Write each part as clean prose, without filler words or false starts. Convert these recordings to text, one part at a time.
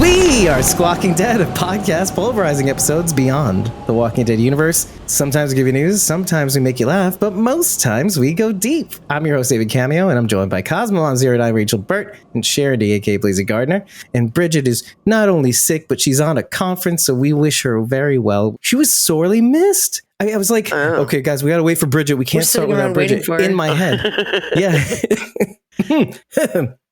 We are Squawking Dead, a podcast pulverizing episodes beyond the Walking Dead universe. Sometimes we give you news, sometimes we make you laugh, but most times we go deep. I'm your host, David Cameo, and I'm joined by Cosmo on 09, Rachel Burt, and Charity, aka Blazy Gardner. And Bridget is not only sick, but she's on a conference, so we wish her very well. She was sorely missed. I was like, okay, guys, we gotta wait for Bridget. We can't start without Bridget in my head. Yeah.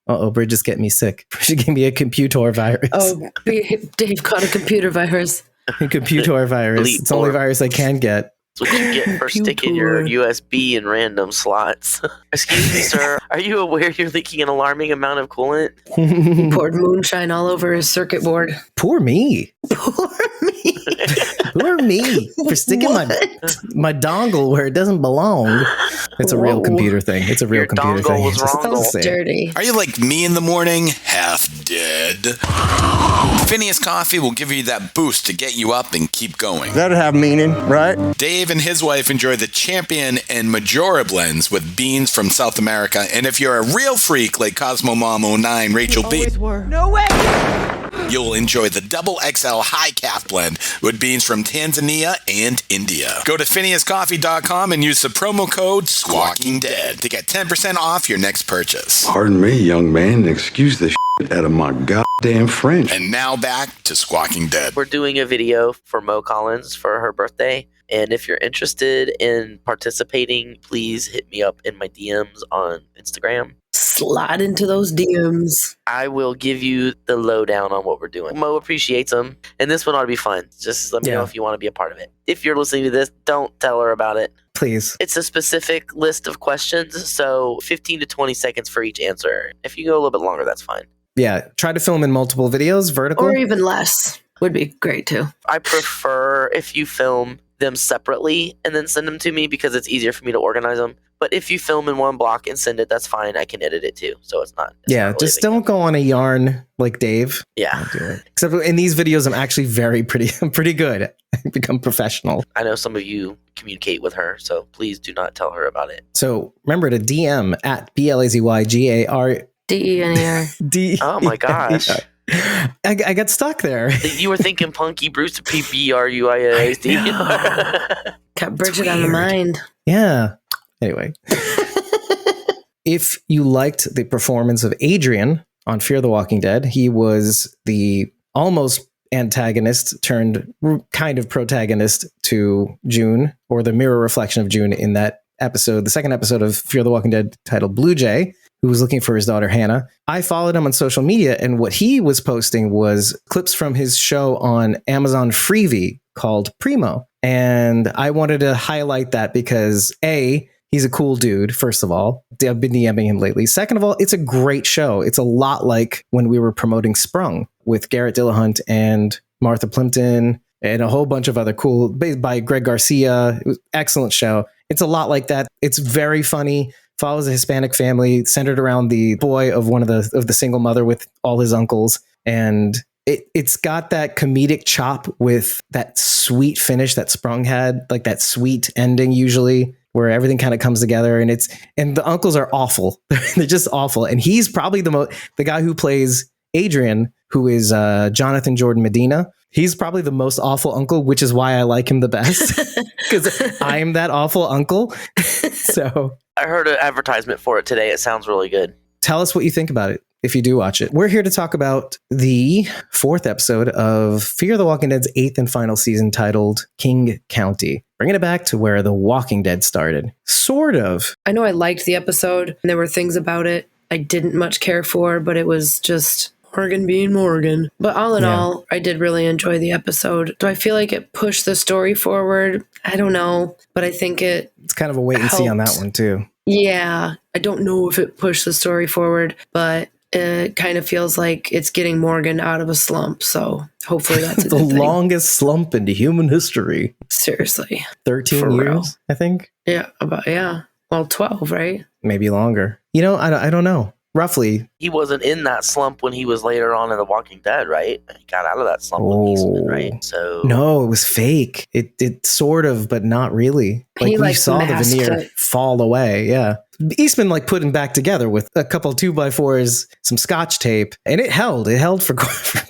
Uh-oh, Bridget's getting me sick. She gave me a computer virus. Oh, Dave caught a computer virus. A computer virus. It's the only virus I can get. That's what you get for sticking your USB in random slots. Excuse me, sir. Are you aware you're leaking an alarming amount of coolant? He poured moonshine all over his circuit board. Poor me. Poor me. Poor me for sticking my dongle where it doesn't belong. It's a real computer thing. It's a real computer thing. Was wrong. So dirty. Are you like me in the morning? Half dead. Phineas Coffee will give you that boost to get you up and keep going. That'd have meaning, right? Dave and his wife enjoy the Champion and Majora blends with beans from South America. And if you're a real freak like Cosmo Mom 09 Rachel B, No way! you'll enjoy the Double XL High Calf blend with beans from Tanzania and India. Go to phineascoffee.com and use the promo code SquawkingDead to get 10% off your next purchase. Pardon me, young man. Excuse the shit out of my goddamn French. And now back to Squawking Dead. We're doing a video for Mo Collins for her birthday. And if you're interested in participating, please hit me up in my DMs on Instagram. Slide into those DMs. I will give you the lowdown on what we're doing. Mo appreciates them, and this one ought to be fun. Just let me know if you want to be a part of it. If you're listening to this, don't tell her about it. Please. It's a specific list of questions, so 15 to 20 seconds for each answer. If you go a little bit longer, that's fine. Yeah, try to film in multiple videos, vertical. Or even less would be great too. I prefer if you film them separately and then send them to me because it's easier for me to organize them. But if you film in one block and send it, that's fine. I can edit it too. So it's not. Yeah, not really just don't go on a yarn like Dave. Yeah. Don't do it. Except in these videos, I'm actually pretty good. I become professional. I know some of you communicate with her, so please do not tell her about it. So remember to DM at BLAZYGAR. DENER. Oh my gosh. I got stuck there. You were thinking Punky Bruce PBRUISD. Got Bridget on the mind. Yeah. Anyway. If you liked the performance of Adrian on Fear the Walking Dead, he was the almost antagonist turned kind of protagonist to June, or the mirror reflection of June in that episode, the second episode of Fear the Walking Dead, titled Blue Jay, who was looking for his daughter Hannah. I followed him on social media, and what he was posting was clips from his show on Amazon Freevee called Primo. And I wanted to highlight that because A, he's a cool dude, first of all. I've been DMing him lately. Second of all, it's a great show. It's a lot like when we were promoting Sprung with Garrett Dillahunt and Martha Plimpton and a whole bunch of other cool, by Greg Garcia. It was an excellent show. It's a lot like that. It's very funny. Follows a Hispanic family centered around the boy of one of the single mother with all his uncles. And it's got that comedic chop with that sweet finish that Sprung had, like that sweet ending usually, where everything kind of comes together. And the uncles are awful. They're just awful. And he's probably the guy who plays Adrian, who is Jonathan Jordan Medina. He's probably the most awful uncle, which is why I like him the best, because I'm that awful uncle. So I heard an advertisement for it today. It sounds really good. Tell us what you think about it if you do watch it. We're here to talk about the fourth episode of Fear the Walking Dead's 8th and final season, titled King County. Bringing it back to where The Walking Dead started. Sort of. I know I liked the episode, and there were things about it I didn't much care for, but it was just Morgan being Morgan. But all in all, I did really enjoy the episode. Do I feel like it pushed the story forward? I don't know, but I think it's kind of a wait and see on that one too. Yeah, I don't know if it pushed the story forward, but it kind of feels like it's getting Morgan out of a slump. So hopefully that's a the good thing. Longest slump in human history. Seriously. 13 For years, real. I think. Yeah, Well, 12, right? Maybe longer. You know, I don't know. Roughly. He wasn't in that slump when he was later on in The Walking Dead, right? He got out of that slump with Eastman, right? So no, it was fake. It sort of, but not really. Like we saw the veneer fall away. Yeah. Eastman put him back together with a couple 2x4s, some scotch tape, and it held. It held for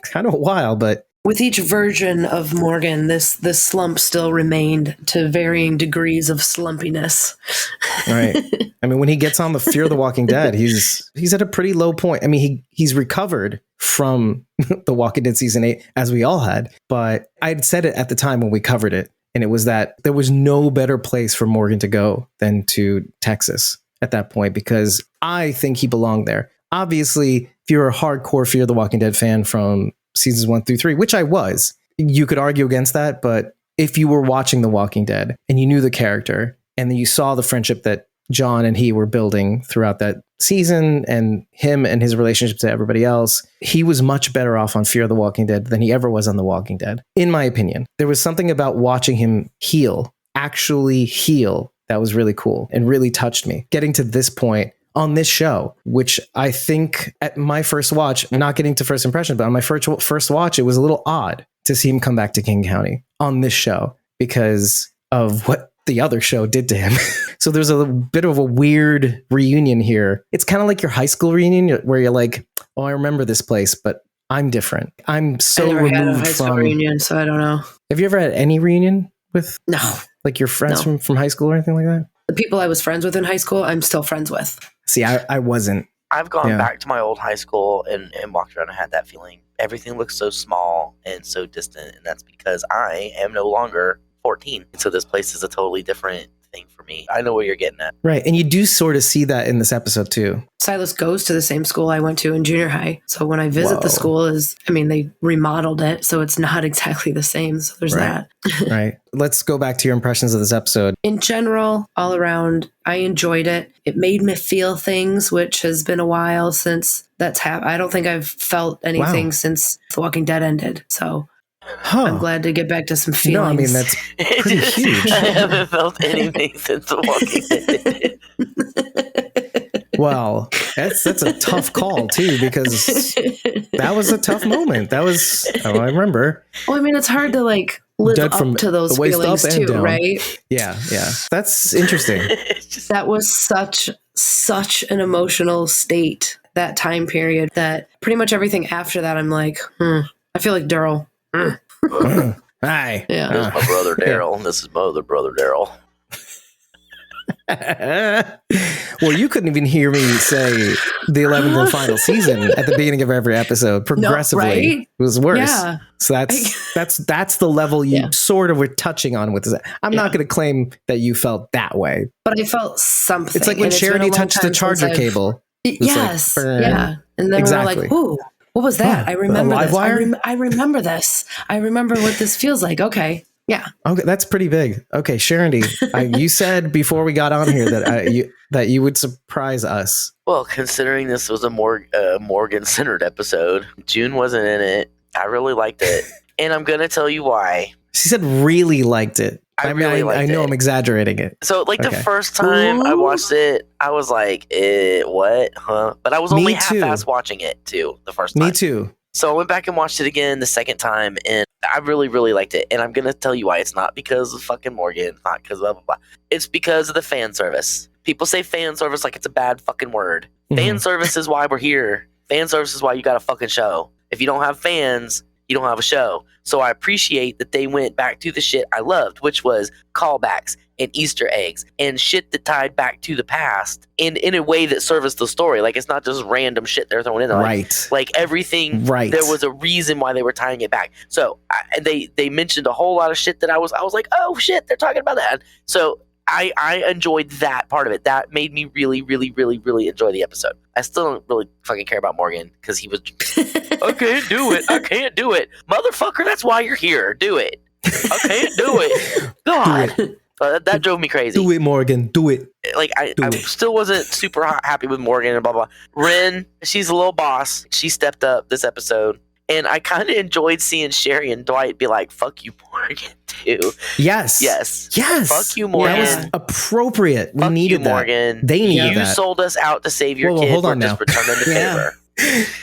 kind of a while, but With each version of Morgan, this slump still remained to varying degrees of slumpiness. right. I mean, when he gets on the Fear of the Walking Dead, he's at a pretty low point. I mean, he's recovered from The Walking Dead season 8, as we all had. But I'd said it at the time when we covered it, and it was that there was no better place for Morgan to go than to Texas at that point, because I think he belonged there. Obviously, if you're a hardcore Fear of the Walking Dead fan from seasons 1 through 3, which I was, you could argue against that. But if you were watching The Walking Dead and you knew the character and then you saw the friendship that John and he were building throughout that season and him and his relationship to everybody else, he was much better off on Fear of the Walking Dead than he ever was on The Walking Dead, in my opinion. There was something about watching him actually heal, that was really cool and really touched me. Getting to this point on this show, which I think at my first watch, not getting to first impression, but on my first watch, it was a little odd to see him come back to King County on this show because of what the other show did to him. So there's a bit of a weird reunion here. It's kind of like your high school reunion where you're like, oh, I remember this place, but I'm different. I'm so I never had a removed high school from reunion, so I don't know. Have you ever had any reunion with No. like your friends No. from high school or anything like that? The people I was friends with in high school, I'm still friends with. See, I wasn't. I've gone Yeah. back to my old high school and walked around and had that feeling. Everything looks so small and so distant, and that's because I am no longer 14. So this place is a totally different thing for me. I know where you're getting at. Right. And you do sort of see that in this episode too. Silas goes to the same school I went to in junior high. So when I visit Whoa. the school they remodeled it. So it's not exactly the same. So there's Right. that. Right. Let's go back to your impressions of this episode. In general, all around, I enjoyed it. It made me feel things, which has been a while since that's happened. I don't think I've felt anything since The Walking Dead ended. So I'm glad to get back to some feelings. No, I mean, that's pretty huge. I haven't felt anything since The Walking Dead. Well, that's a tough call too, because that was a tough moment. That was, I remember. Well, I mean, it's hard to like live Dead up from to those the waist feelings up and too, down. right? Yeah. That's interesting. It's just- That was such an emotional state, that time period, that pretty much everything after that, I'm like, I feel like Daryl. Hi. Yeah. This is my brother Daryl. and This is my other brother Daryl. Well, you couldn't even hear me say the 11th and final season at the beginning of every episode. Progressively, right? It was worse. Yeah. So that's the level you sort of were touching on with this. I'm not going to claim that you felt that way. But I felt something. It's like when and it's been a Charity long touched the time since charger I've- cable. was like, Yes. burn. Yeah. And then Exactly. we were like, ooh, what was that? Oh, I remember a live this. wire? I remember this. I remember what this feels like. Okay. Yeah. Okay, that's pretty big. Okay, Sharon D, you said before we got on here that you would surprise us. Well, considering this was a Morgan-centered episode, June wasn't in it. I really liked it. And I'm going to tell you why. She said really liked it. I really liked I know it. I'm exaggerating it. So, like, Okay. the first time I watched it, I was like, what? Huh? But I was Me only too. half-ass watching it, too, the first time. Me too. So I went back and watched it again the second time, and I really, really liked it. And I'm going to tell you why. It's not because of fucking Morgan. It's not because blah, blah, blah. It's because of the fan service. People say fan service like it's a bad fucking word. Fan Mhm. service is why we're here. Fan service is why you got a fucking show. If you don't have fans, you don't have a show. So I appreciate that they went back to the shit I loved, which was callbacks and Easter eggs and shit that tied back to the past in a way that serviced the story. Like, it's not just random shit they're throwing in there. Right. Like everything, Right. there was a reason why they were tying it back. So they mentioned a whole lot of shit that I was like, oh shit, they're talking about that. So I enjoyed that part of it. That made me really, really, really, really enjoy the episode. I still don't really fucking care about Morgan because he was, I can't do it. I can't do it. Motherfucker, that's why you're here. Do it. I can't do it. God. That drove me crazy. Do it, Morgan. Do it. Like, I Do it. still wasn't super happy with Morgan and blah, blah. Ren, she's a little boss. She stepped up this episode. And I kind of enjoyed seeing Sherry and Dwight be like, fuck you, Morgan, too. Yes. Yes. Yes. Fuck you, Morgan. That was appropriate. We Fuck needed you, that. Morgan. They needed You that. sold us out to save your Whoa, kid. hold on We're just now. returning the Yeah. favor.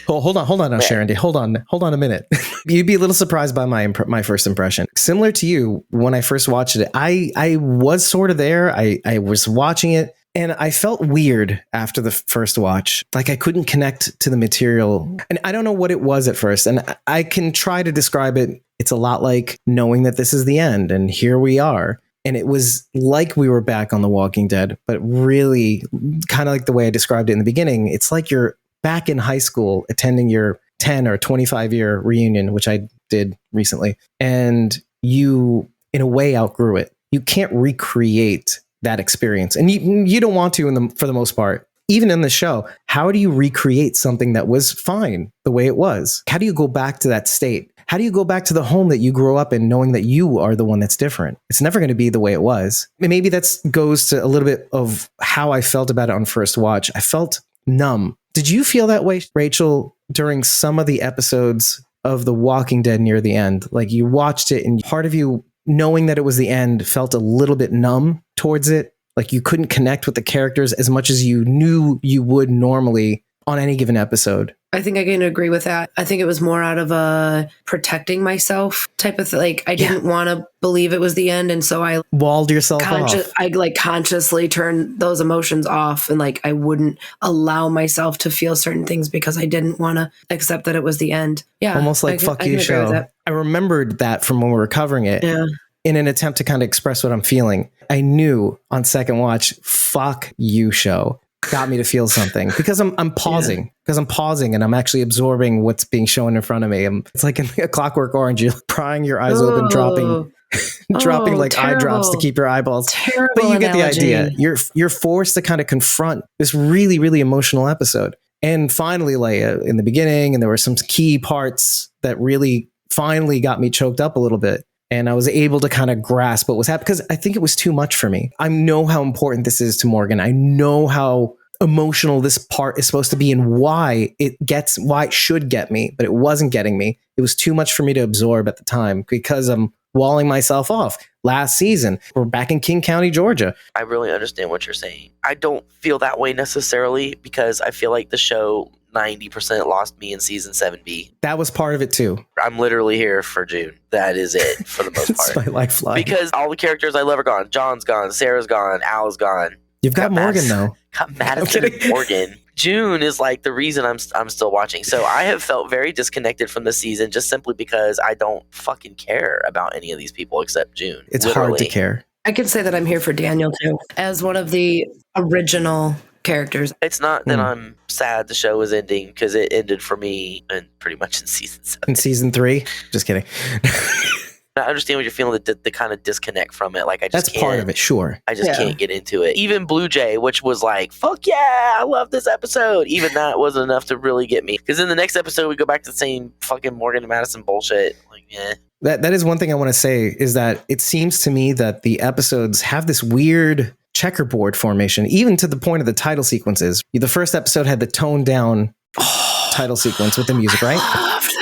Hold on now, Yeah. Sharon D. Hold on a minute. You'd be a little surprised by my first impression. Similar to you, when I first watched it, I was sort of there. I was watching it, And I felt weird after the first watch. Like I couldn't connect to the material. And I don't know what it was at first. And I can try to describe it. It's a lot like knowing that this is the end and here we are. And it was like we were back on The Walking Dead, but really kind of like the way I described it in the beginning. It's like you're back in high school attending your 10 or 25 year reunion, which I did recently. And you, in a way, outgrew it. You can't recreate that experience. And you don't want to for the most part. Even in the show, how do you recreate something that was fine the way it was? How do you go back to that state? How do you go back to the home that you grew up in knowing that you are the one that's different? It's never going to be the way it was. Maybe that goes to a little bit of how I felt about it on first watch. I felt numb. Did you feel that way, Rachel, during some of the episodes of The Walking Dead near the end? Like you watched it and part of you, knowing that it was the end, felt a little bit numb towards it? Like you couldn't connect with the characters as much as you knew you would normally on any given episode? I think I can agree with that. I think it was more out of a protecting myself type of like I didn't want to believe it was the end, and so I walled yourself off. I like consciously turned those emotions off, and like I wouldn't allow myself to feel certain things because I didn't want to accept that it was the end. Yeah, almost like fuck you show. I remembered that from when we were covering it. Yeah. In an attempt to kind of express what I'm feeling, I knew on second watch, fuck you show got me to feel something because I'm pausing because I'm pausing and I'm actually absorbing what's being shown in front of me. It's like in A Clockwork Orange, you're prying your eyes open, dropping like terrible. eye drops to keep your eyeballs. Terrible but you get analogy. the idea. You're forced to kind of confront this really, really emotional episode. And finally, Leia in the beginning, and there were some key parts that really finally got me choked up a little bit. And I was able to kind of grasp what was happening because I think it was too much for me. I know how important this is to Morgan. I know how emotional this part is supposed to be and why it should get me, but it wasn't getting me. It was too much for me to absorb at the time because I'm walling myself off. Last season, we're back in King County, Georgia. I really understand what you're saying. I don't feel that way necessarily because I feel like the show 90% lost me in season 7B. That was part of it too. I'm literally here for June. That is it for the most It's part. my lifeline. Because all the characters I love are gone. John's gone. Sarah's gone. Al's gone. You've got Morgan though. Got Madison and Morgan. June is like the reason I'm still watching. So I have felt very disconnected from the season just simply because I don't fucking care about any of these people except June. It's literally. hard to care. I can say that I'm here for Daniel too, as one of the original characters. It's not that I'm sad the show is ending because it ended for me and pretty much in season 7. In season 3? Just kidding. I understand what you're feeling, the kind of disconnect from it. Like I just That's part of it, sure. I just can't get into it. Even Blue Jay, which was like, fuck yeah, I love this episode. Even that wasn't enough to really get me. Because in the next episode, we go back to the same fucking Morgan and Madison bullshit. Like, yeah. That is one thing I want to say is that it seems to me that the episodes have this weird checkerboard formation, even to the point of the title sequences. The first episode had the toned down title sequence with the music, right?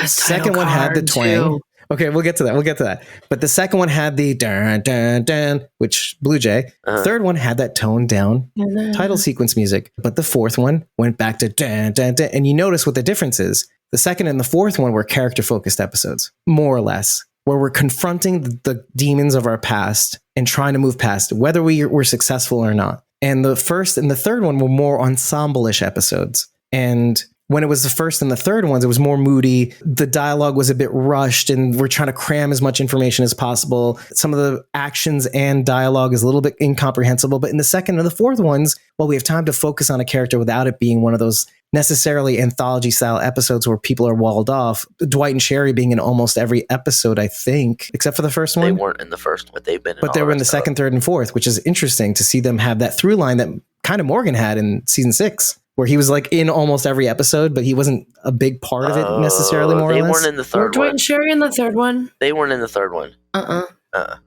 The second one had the twang. Too. Okay, we'll get to that. But the second one had the dun dun dun, which Blue Jay. Third one had that toned down title sequence music. But the fourth one went back to dun dun dun. And you notice what the difference is. The second and the fourth one were character focused episodes, more or less, where we're confronting the demons of our past and trying to move past it, whether we were successful or not. And the first and the third one were more ensemble-ish episodes. And when it was the first and the third ones, it was more moody. The dialogue was a bit rushed and we're trying to cram as much information as possible. Some of the actions and dialogue is a little bit incomprehensible. But in the second and the fourth ones, well, we have time to focus on a character without it being one of those necessarily anthology style episodes where people are walled off. Dwight and Sherry being in almost every episode, I think, except for the first one. They weren't in the first one. They've been in but they were in the second, third, and fourth, which is interesting to see them have that through line that kind of Morgan had in season 6. Where he was like in almost every episode, but he wasn't a big part of it necessarily, more or less. They weren't in the third one. Were Dwight and Sherry in the third one? They weren't in the third one.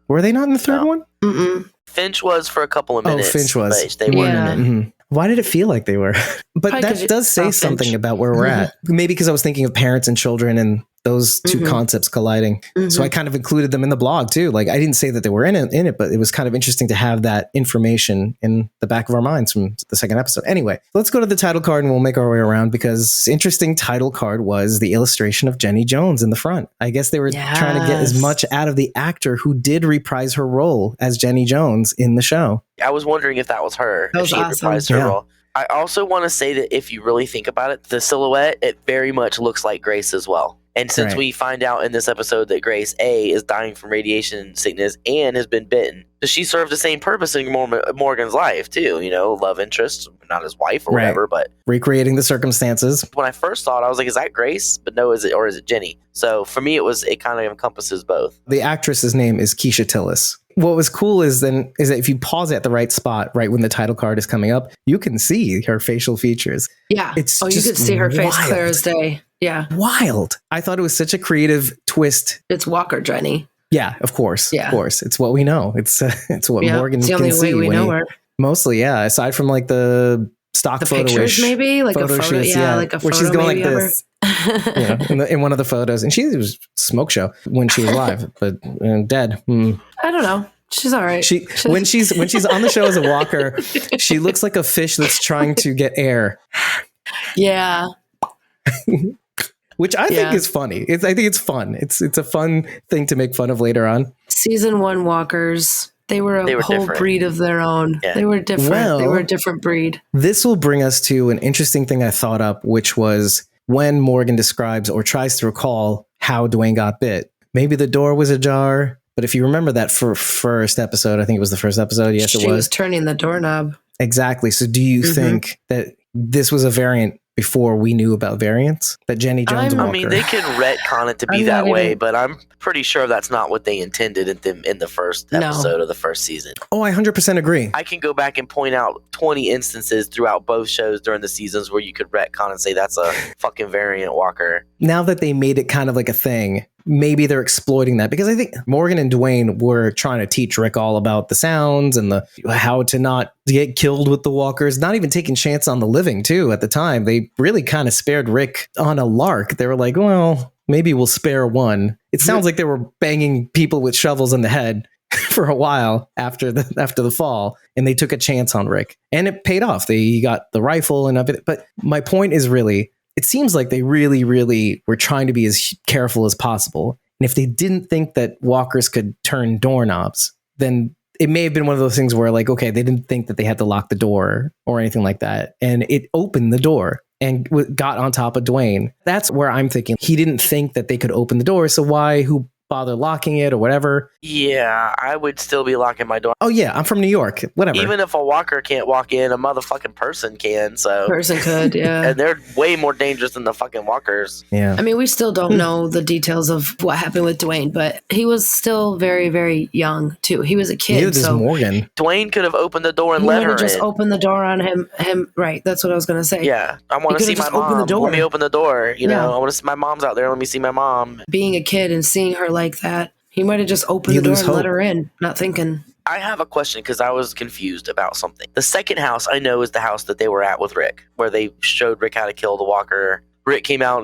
Were they not in the third one? Mm-mm. Finch was for a couple of minutes. Oh, Finch was. But they weren't in it. Mm-hmm. Why did it feel like they were? But Probably that does say something Finch. about where we're at. Maybe because I was thinking of parents and children and those two concepts colliding. So I kind of included them in the blog too. Like I didn't say that they were in it, but it was kind of interesting to have that information in the back of our minds from the second episode. Anyway, let's go to the title card and we'll make our way around, because interesting title card was the illustration of Jenny Jones in the front. I guess they were trying to get as much out of the actor who did reprise her role as Jenny Jones in the show. I was wondering if that was her. That was if she awesome. reprised her role. I also want to say that if you really think about it, the silhouette, it very much looks like Grace as well. And since we find out in this episode that Grace, A, is dying from radiation sickness and has been bitten, does she serve the same purpose in Morgan's life, too? You know, love interest, not his wife or whatever, but... recreating the circumstances. When I first saw it, I was like, is that Grace? But no, is it Jenny? So for me, it kind of encompasses both. The actress's name is Keisha Tillis. What was cool is that if you pause at the right spot, right when the title card is coming up, you can see her facial features. Yeah. It's you could see her face clear as day. Yeah. Wild. I thought it was such a creative twist. It's Walker Jenny. Yeah, of course. Yeah. Of course. It's what we know. It's what Morgan it's the only way we know her. Mostly, yeah. Aside from like the stock photo pictures, maybe like a photo. Like a photo. Where she's going like this. In one of the photos. And she was a smoke show when she was alive, but dead. I don't know. She's all right. When she's on the show as a walker, she looks like a fish that's trying to get air. Yeah. Which I think is funny. I think it's fun. It's a fun thing to make fun of later on. Season 1 walkers, they were whole different. Breed of their own. Yeah. They were different. Well, they were a different breed. This will bring us to an interesting thing I thought up, which was when Morgan describes or tries to recall how Dwayne got bit. Maybe the door was ajar, but if you remember that first episode, I think it was the first episode. Yes, it was. She was turning the doorknob. Exactly. So do you think that this was a variant before we knew about variants? That Jenny Jones Walker? I mean, they can retcon it to be that way, but I'm pretty sure that's not what they intended in the first episode of the first season. Oh, I 100% agree. I can go back and point out 20 instances throughout both shows during the seasons where you could retcon and say that's a fucking variant Walker. Now that they made it kind of like a thing, maybe they're exploiting that, because I think Morgan and Dwayne were trying to teach Rick all about the sounds and how to not get killed with the walkers, not even taking chance on the living too. At the time, they really kind of spared Rick on a lark. They were like, well, maybe we'll spare one. It sounds like they were banging people with shovels in the head for a while after the fall, and they took a chance on Rick, and it paid off. They got the rifle and everything. But my point is really, it seems like they really, really were trying to be as careful as possible. And if they didn't think that walkers could turn doorknobs, then it may have been one of those things where, like, okay, they didn't think that they had to lock the door or anything like that. And it opened the door and got on top of Dwayne. That's where I'm thinking he didn't think that they could open the door. So who bother locking it or whatever? Yeah, I would still be locking my door. Oh yeah, I'm from New York. Whatever. Even if a walker can't walk in, a motherfucking person can. So person could, yeah. And they're way more dangerous than the fucking walkers. Yeah. I mean, we still don't know the details of what happened with Dwayne, but he was still very, very young too. He was a kid. Neither does Morgan. Dwayne could have opened the door and let her just in. Open the door on him. Right. That's what I was going to say. Yeah. I want to see my mom. Let me open the door. You know, I want to see my mom's out there. Let me see my mom. Being a kid and seeing her like that, he might have just opened the door and let her in, not thinking. I have a question because I was confused about something. The second house I know is the house that they were at with Rick, where they showed Rick how to kill the walker. Rick came out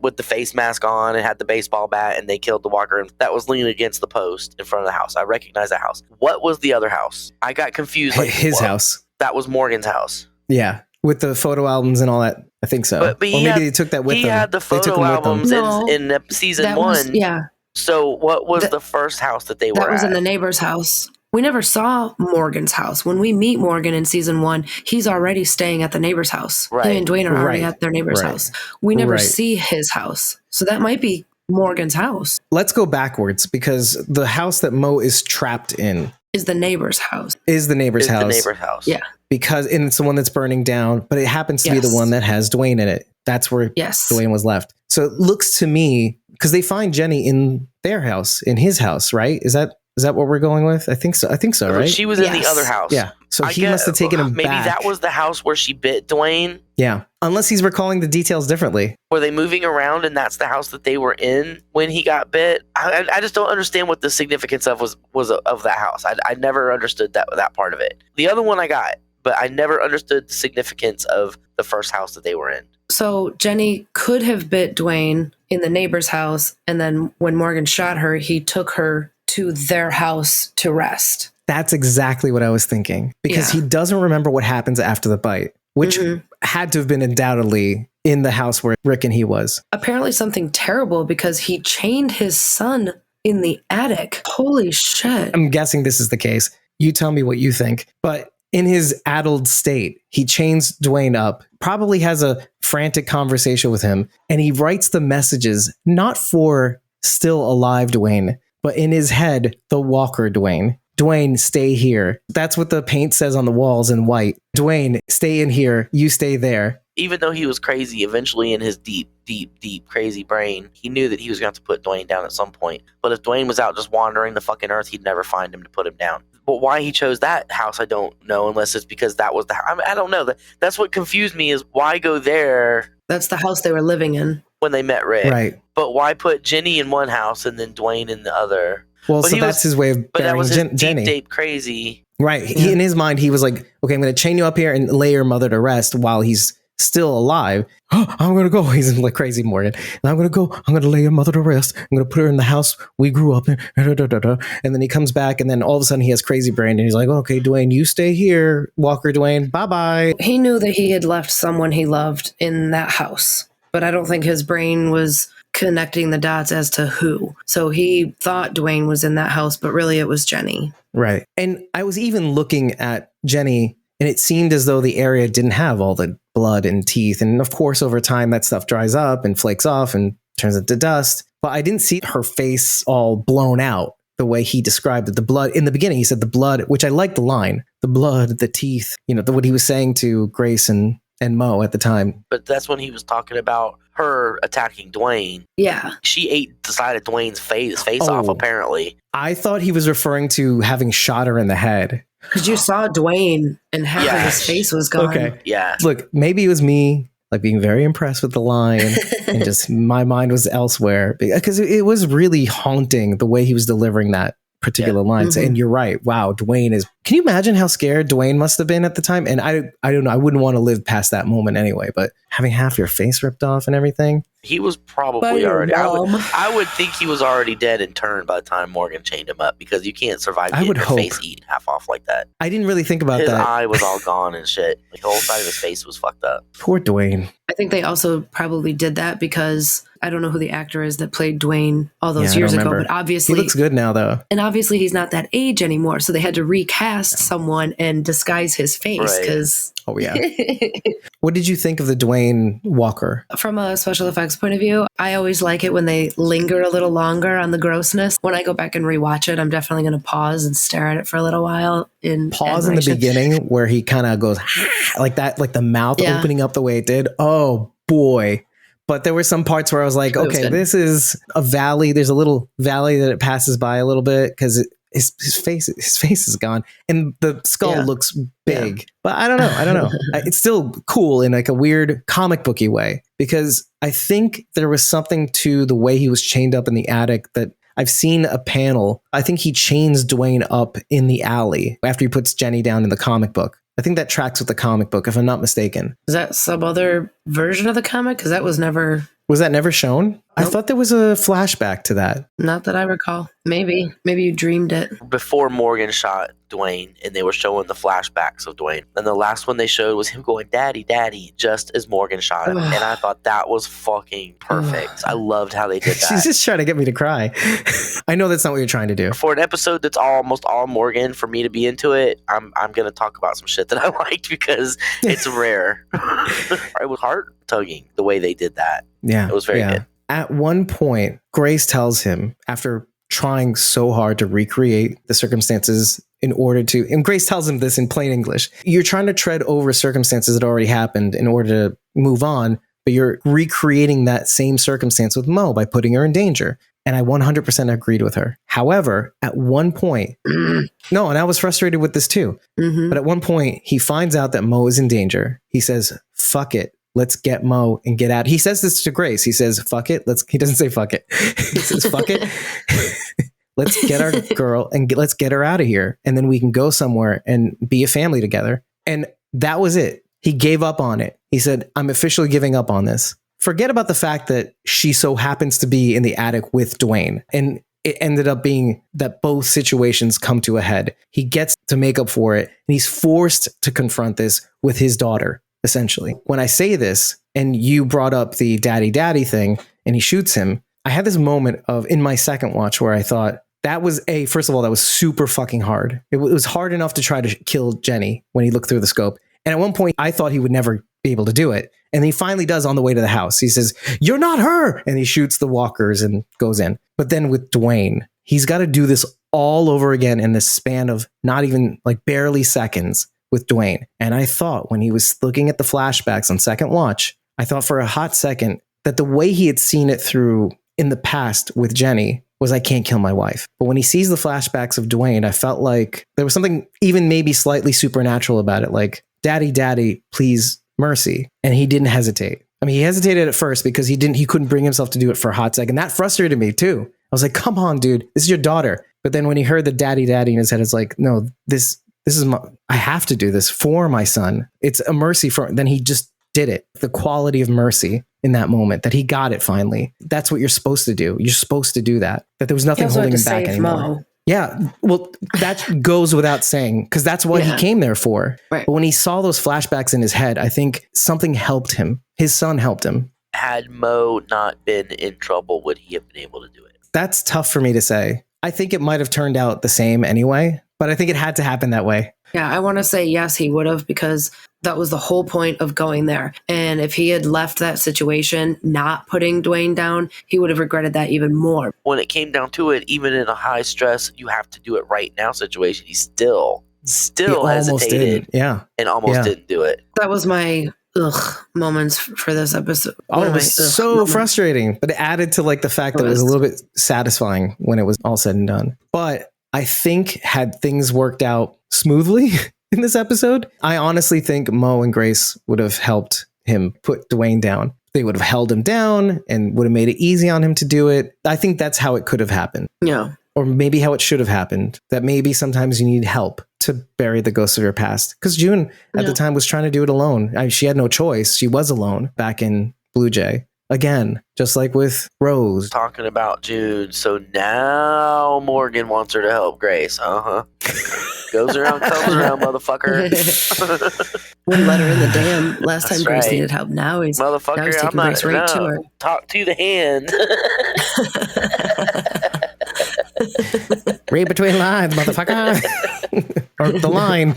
with the face mask on and had the baseball bat, and they killed the walker. And that was leaning against the post in front of the house. I recognize that house. What was the other house? I got confused. Like, his house. That was Morgan's house. Yeah, with the photo albums and all that. I think so. But maybe they took that with them. He had the photo albums in season 1. Yeah. So what was the first house that they were at? That was in the neighbor's house. We never saw Morgan's house. When we meet Morgan in season 1, he's already staying at the neighbor's house. Right. He and Dwayne are already at their neighbor's house. We never see his house. So that might be Morgan's house. Let's go backwards, because the house that Mo is trapped in is the neighbor's house. Is the neighbor's house. The neighbor's house. Yeah. Because it's the one that's burning down, but it happens to be the one that has Dwayne in it. That's where Dwayne was left. So it looks to me, because they find Jenny in their house, in his house, right? Is that what we're going with? I think so, right? She was in the other house. Yeah. So he must have taken him back. Maybe that was the house where she bit Dwayne. Yeah. Unless he's recalling the details differently. Were they moving around and that's the house that they were in when he got bit? I just don't understand what the significance of was of that house. I never understood that part of it. The other one I got, but I never understood the significance of the first house that they were in. So Jenny could have bit Dwayne in the neighbor's house. And then when Morgan shot her, he took her to their house to rest. That's exactly what I was thinking, because Yeah. he doesn't remember what happens after the bite, which had to have been undoubtedly in the house where Rick and he was. Apparently something terrible, because he chained his son in the attic. Holy shit. I'm guessing this is the case. You tell me what you think. But in his addled state, he chains Dwayne up, probably has a frantic conversation with him, and he writes the messages not for still alive Dwayne, but in his head, the Walker Dwayne. Dwayne, stay here. That's what the paint says on the walls in white. Dwayne, stay in here. You stay there. Even though he was crazy, eventually in his deep, deep, deep crazy brain, he knew that he was going to have to put Dwayne down at some point. But if Dwayne was out just wandering the fucking earth, he'd never find him to put him down. But why he chose that house, I don't know, unless it's because that was the house. I don't know. That's what confused me, is why go there That's the house they were living in. when they met Rick? Right. But why put Jenny in one house and then Dwayne in the other? Well, But so he that's was- his way of But that burying was his Jenny. deep, deep crazy. Right. He, in his mind, he was like, okay, I'm going to chain you up here and lay your mother to rest while he's still alive. I'm going to go. He's like crazy Morgan. And I'm going to go. I'm going to lay your mother to rest. I'm going to put her in the house we grew up in. And then he comes back, and then all of a sudden he has crazy brain, and he's like, okay, Dwayne, you stay here. Walker Dwayne, bye-bye. He knew that he had left someone he loved in that house, but I don't think his brain was connecting the dots as to who. So he thought Dwayne was in that house, but really it was Jenny. Right. And I was even looking at Jenny, and it seemed as though the area didn't have all the blood and teeth. And of course, over time, that stuff dries up and flakes off and turns into dust. But I didn't see her face all blown out the way he described it. The blood in the beginning, he said the blood, which I liked the line, the blood, the teeth, what he was saying to Grace and Mo at the time. But that's when he was talking about her attacking Dwayne. Yeah. She ate the side of Dwayne's face off, Oh. apparently. I thought he was referring to having shot her in the head. Because you saw Dwayne and half of his face was gone. Okay. Yeah. Look, maybe it was me like being very impressed with the line and just my mind was elsewhere, because it was really haunting the way he was delivering that particular line. Mhm. And you're right. Wow, Dwayne is. Can you imagine how scared Dwayne must have been at the time? And I don't know. I wouldn't want to live past that moment anyway. But having half your face ripped off and everything. He was By probably your already. mom. I would think he was already dead and turned by the time Morgan chained him up, because you can't survive I getting would your hope. face eaten half off like that. I didn't really think about His that. eye was all gone and shit. Like, the whole side of his face was fucked up. Poor Dwayne. I think they also probably did that because I don't know who the actor is that played Dwayne all those Yeah, I years don't ago, remember. but He obviously looks good now, though. and obviously he's not that age anymore, so they had to recast someone and disguise his face Right. because Oh, yeah. What did you think of the Dwayne Walker? from a special effects point of view, I always like it when they linger a little longer on the grossness. When I go back and rewatch it, I'm definitely going to pause and stare at it for a little while. Pause in the beginning where he kind of goes like that, like the mouth Yeah. opening up the way it did. Oh boy. But there were some parts where I was like, It was okay, good. this is a valley. There's a little valley that it passes by a little bit because his face is gone and the skull Yeah. looks big. But I don't know. It's still cool in like a weird comic booky way, because I think there was something to the way he was chained up in the attic that I've seen a panel. I think he chains Dwayne up in the alley after he puts Jenny down in the comic book. I think that tracks with the comic book, if I'm not mistaken. Is that some other version of the comic? Because that was never, Was that never shown? I Nope. thought there was a flashback to that. not that I recall. Maybe you dreamed it. Before Morgan shot Dwayne, and they were showing the flashbacks of Dwayne. And the last one they showed was him going, "Daddy, Daddy," just as Morgan shot him. Ugh. And I thought that was fucking perfect. I loved how they did She's that. just trying to get me to cry. I know that's not what you're trying to do. For an episode that's almost all Morgan, for me to be into it, I'm gonna talk about some shit that I liked because it's rare. It was heart tugging the way they did that. Yeah. It was very good. At one point, Grace tells him, after trying so hard to recreate the circumstances in order to, and Grace tells him this in plain English, you're trying to tread over circumstances that already happened in order to move on, but you're recreating that same circumstance with Mo by putting her in danger. And I 100% agreed with her. However, at one point, no, and I was frustrated with this too. Mm-hmm. But at one point, he finds out that Mo is in danger. He says, fuck it. Let's get Mo and get out. He says this to Grace. He says, fuck it. He doesn't say fuck it. He says, fuck it. Let's get our girl and let's get her out of here. And then we can go somewhere and be a family together. And that was it. He gave up on it. He said, I'm officially giving up on this. forget about the fact that she so happens to be in the attic with Dwayne. And it ended up being that both situations come to a head. He gets to make up for it, and he's forced to confront this with his daughter, essentially. When I say this, and you brought up the daddy thing, and he shoots him, I had this moment in my second watch where I thought, first of all, that was super fucking hard. It was hard enough to try to kill Jenny when he looked through the scope. And at one point, I thought he would never be able to do it. And he finally does on the way to the house. He says, "You're not her." And he shoots the walkers and goes in. But then with Dwayne, he's got to do this all over again in this span of not even like barely seconds with Dwayne. And I thought when he was looking at the flashbacks on second watch, I thought for a hot second that the way he had seen it through in the past with Jenny was, I can't kill my wife. But when he sees the flashbacks of Dwayne, I felt like there was something even maybe slightly supernatural about it. Like, daddy, please, mercy. And he didn't hesitate. I mean, he hesitated at first because he couldn't bring himself to do it for a hot second. That frustrated me too. I was like, come on, dude, this is your daughter. But then when he heard the daddy in his head, it's like, no, this is I have to do this for my son. It's a mercy then he just did it. The quality of mercy in that moment, that he got it finally. That's what you're supposed to do. You're supposed to do that. That there was nothing holding him back anymore. Mo. Yeah, well, that goes without saying, because that's what he came there for. Right. But when he saw those flashbacks in his head, I think something helped him. His son helped him. Had Mo not been in trouble, would he have been able to do it? That's tough for me to say. I think it might have turned out the same anyway, but I think it had to happen that way. Yeah, I want to say yes, he would have, because that was the whole point of going there. And if he had left that situation, not putting Dwayne down, he would have regretted that even more. When it came down to it, even in a high stress, you have to do it right now situation, he still hesitated. And almost didn't do it. That was my moments for this episode. It was so frustrating, but it added to like the fact that it was a little bit satisfying when it was all said and done. But I think had things worked out smoothly in this episode, I honestly think Mo and Grace would have helped him put Dwayne down. They would have held him down and would have made it easy on him to do it. I think that's how it could have happened. Yeah. Or maybe how it should have happened. That maybe sometimes you need help to bury the ghosts of your past. Because June at the time was trying to do it alone. She had no choice. She was alone back in Blue Jay. Again, just like with Rose. Talking about June. So now Morgan wants her to help Grace. Goes around, comes around, motherfucker. Wouldn't let her in the dam. Last time Grace needed help. Now he's taking Grace right to her. Talk to the hand. Read between lines, motherfucker. Or the line.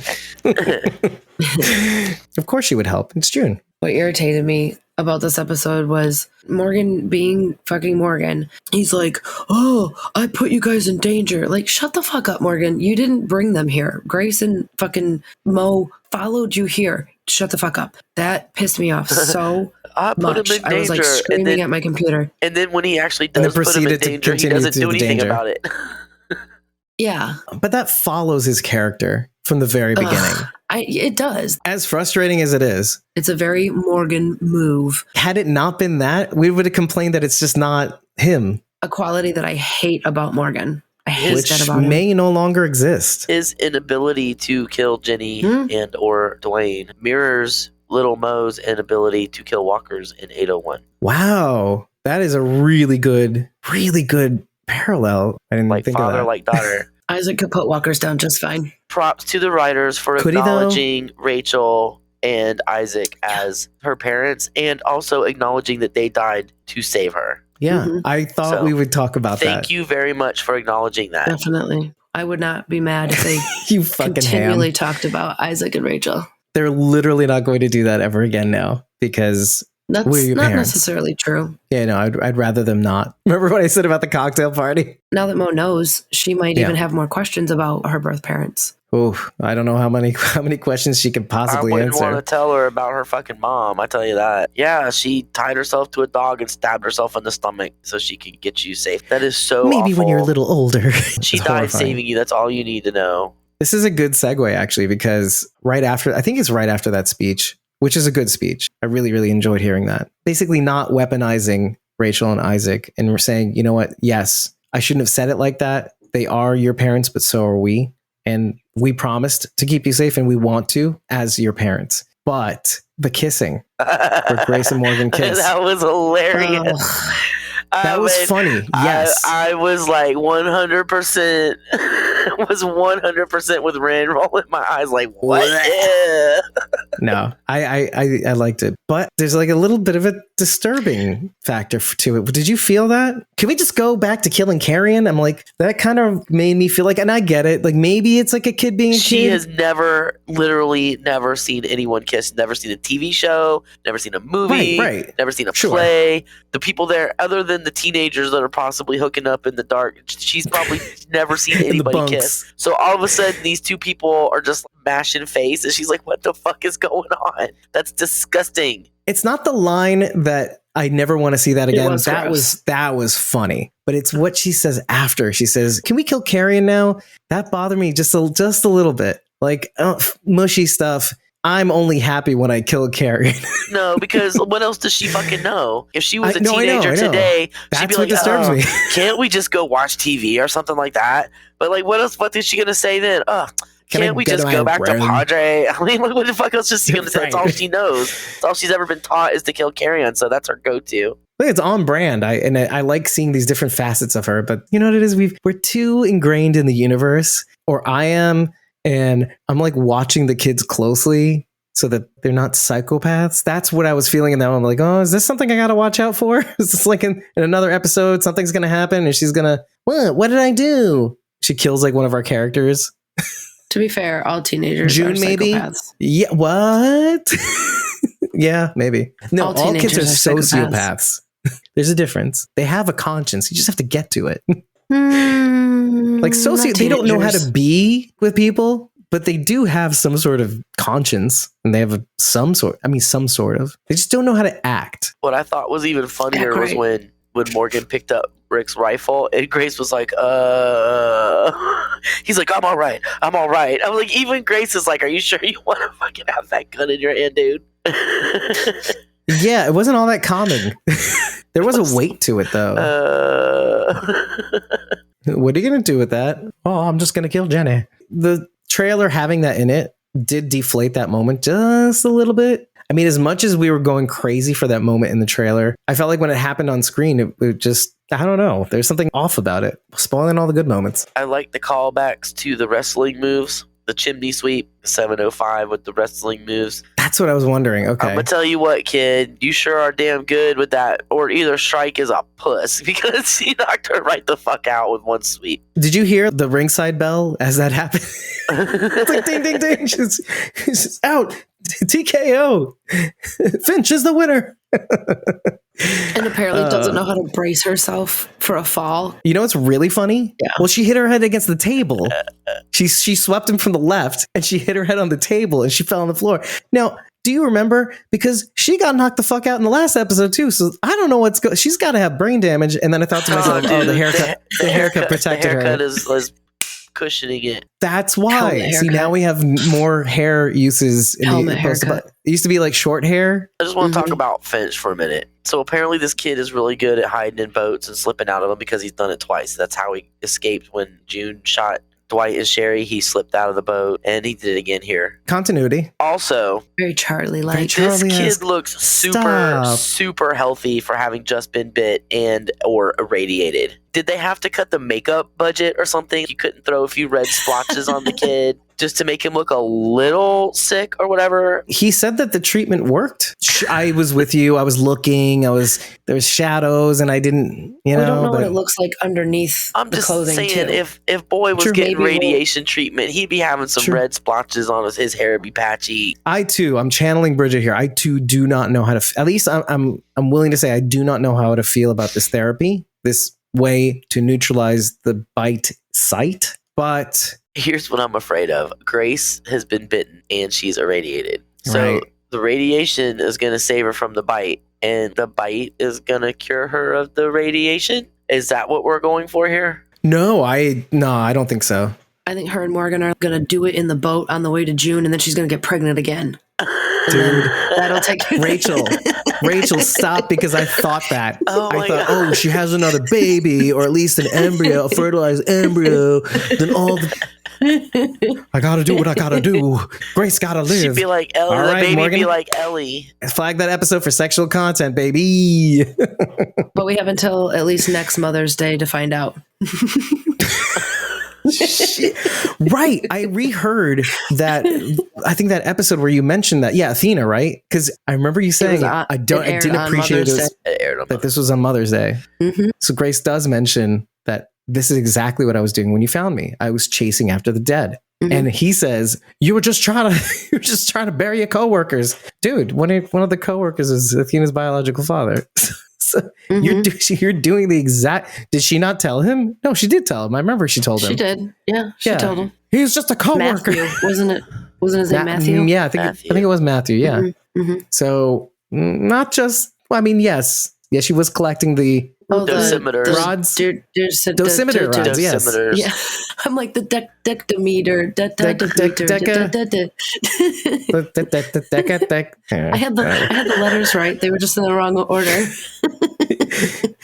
Of course she would help. It's June. What irritated me about this episode was Morgan being fucking Morgan. He's like, "Oh, I put you guys in danger." Like, shut the fuck up, Morgan. You didn't bring them here. Grace and fucking Mo followed you here. Shut the fuck up. That pissed me off so I put much. him in danger. I was like screaming at my computer. And then when he actually does put him in danger, he doesn't do anything about it. Yeah. But that follows his character from the very beginning. It does. As frustrating as it is. It's a very Morgan move. Had it not been that, we would have complained that it's just not him. A quality that I hate about Morgan. I hate that about him. Which may no longer exist. His inability to kill Jenny and or Dwayne mirrors Little Mo's inability to kill walkers in 801. Wow. That is a really good parallel. I didn't like think father, of that. like daughter. Isaac could put walkers down just fine. Props to the writers for acknowledging Rachel and Isaac as her parents, and also acknowledging that they died to save her. Yeah, I thought we would talk about that. Thank you very much for acknowledging that. Definitely. I would not be mad if they you fucking continually talked about Isaac and Rachel. They're literally not going to do that ever again now, because that's not necessarily true. Yeah, no, I'd rather them not. Remember what I said about the cocktail party? Now that Mo knows, she might even have more questions about her birth parents. Oh, I don't know how many questions she could possibly answer. I wouldn't want to tell her about her fucking mom. I tell you that. Yeah, she tied herself to a dog and stabbed herself in the stomach so she could get you safe. That is so Maybe awful. when you're a little older. She died saving you. That's all you need to know. This is a good segue, actually, because I think it's right after that speech, which is a good speech. I really, really enjoyed hearing that. Basically not weaponizing Rachel and Isaac, and we're saying, you know what? Yes, I shouldn't have said it like that. They are your parents, but so are we. And we promised to keep you safe, and we want to as your parents. But the kissing where Grace and Morgan kiss. That was hilarious. Oh, that was funny. Yes. I was like 100% was 100% with Ren, rolling my eyes like, what? No, I liked it, but there's like a little bit of a disturbing factor to it. Did you feel that? Can we just go back to killing Carrion? I'm like, that kind of made me feel like, and I get it, like maybe it's like a kid being a kid. She has literally never seen anyone kiss, never seen a TV show, never seen a movie, right. never seen a play. The people there, other than the teenagers that are possibly hooking up in the dark, she's probably never seen anybody kiss. So all of a sudden, these two people are just mashing face, and she's like, what the fuck is going on? That's disgusting. It's not the line that I never want to see that again. Was that was funny, but it's what she says after. She says, "Can we kill Carrion now?" That bothered me just a little bit. Like mushy stuff. I'm only happy when I kill Carrion. No, because what else does she fucking know? If she was a teenager I know. today, she'd be like, disturbs me. Can't we just go watch TV or something like that? But like, what else? What is she gonna say then? Can't we just go back to Padre? I mean, what the fuck else is she gonna say? That's all she knows. That's all she's ever been taught is to kill Carrion. So that's her go-to. It's on brand. I like seeing these different facets of her, but you know what it is? We're too ingrained in the universe, or I am, and I'm like watching the kids closely so that they're not psychopaths. That's what I was feeling in that one. I'm like, oh, is this something I gotta watch out for? Is this like in another episode, something's gonna happen and she's gonna, what did I do? She kills like one of our characters. To be fair, all teenagers June, are maybe? psychopaths. Yeah, what? Yeah, maybe. No, all kids are sociopaths. There's a difference. They have a conscience. You just have to get to it. Like they don't know how to be with people, but they do have some sort of conscience, and they have some sort of. They just don't know how to act. What I thought was even funnier was when Morgan picked up Rick's rifle and Grace was like, he's like, I'm all right. I'm like, even Grace is like, are you sure you want to fucking have that gun in your hand, dude? Yeah, it wasn't all that calming. There was a weight to it, though. What are you going to do with that? Oh, I'm just going to kill Jenny. The trailer having that in it did deflate that moment just a little bit. I mean, as much as we were going crazy for that moment in the trailer, I felt like when it happened on screen, it just, I don't know. There's something off about it. Spoiling all the good moments. I like the callbacks to the wrestling moves. The chimney sweep, 705 with the wrestling moves. That's what I was wondering. Okay. I'm going to tell you what, kid. You sure are damn good with that. Or either Strike is a puss because he knocked her right the fuck out with one sweep. Did you hear the ringside bell as that happened? It's like ding, ding, ding. She's out. TKO. Finch is the winner. And apparently doesn't know how to brace herself for a fall. You know what's really funny? Yeah. Well, she hit her head against the table. She swept him from the left, and she hit her head on the table, and she fell on the floor. Now, do you remember? Because she got knocked the fuck out in the last episode too. So I don't know what's going. She's got to have brain damage. And then I thought to myself, dude, the haircut protected her. The haircut is cushioning it. That's why. See, now we have more hair uses. It used to be like short hair. I just want to talk about Finch for a minute. So apparently this kid is really good at hiding in boats and slipping out of them because he's done it twice. That's how he escaped when June shot Dwight and Sherry. He slipped out of the boat, and he did it again here. Continuity. Also, very Charlie-like. This kid looks super healthy for having just been bit and or irradiated. Did they have to cut the makeup budget or something? You couldn't throw a few red splotches on the kid just to make him look a little sick or whatever? He said that the treatment worked. I was with you. I was looking. There was shadows, and I didn't. We don't know what it looks like underneath the clothing. I'm just saying, if Boy was getting radiation treatment, he'd be having some red splotches on his hair would be patchy. I'm channeling Bridget here. I too do not know how to. At least I'm willing to say I do not know how to feel about this therapy. This way to neutralize the bite site, but here's what I'm afraid of. Grace has been bitten and she's irradiated. So the radiation is going to save her from the bite, and the bite is going to cure her of the radiation. Is that what we're going for here? No, I don't think so. I think her and Morgan are going to do it in the boat on the way to June, and then she's going to get pregnant again. Dude, that'll take Rachel, stop, because I thought that. I thought, she has another baby, or at least an embryo, a fertilized embryo. Then all the I gotta do what I gotta do. Grace gotta live. She'd be like Ellie. All The right, baby Morgan. be like Ellie. Flag that episode for sexual content, baby. But we have until at least next Mother's Day to find out. Shit. Right. I reheard that. I think that episode where you mentioned that. Yeah, Athena, right? Because I remember you saying I didn't appreciate Mother's it, It aired on that this was on Mother's Day. Mm-hmm. So Grace does mention that this is exactly what I was doing when you found me. I was chasing after the dead. Mhm. And he says, you were just trying to bury your coworkers. Dude, one of the coworkers is Athena's biological father. So you're doing the exact. Did she not tell him? No, she did tell him. I remember she told him. She did. Yeah, she told him. He's just a coworker. Matthew, wasn't it? Wasn't his name Matthew? Yeah, I think it was Matthew. Yeah. Mm-hmm. So not just. I mean, yes, she was collecting the dosimeters. rods. Dosimeter rods. Yes. Dosimeters. Yeah, I'm like the dectometer. I had the letters right. They were just in the wrong order.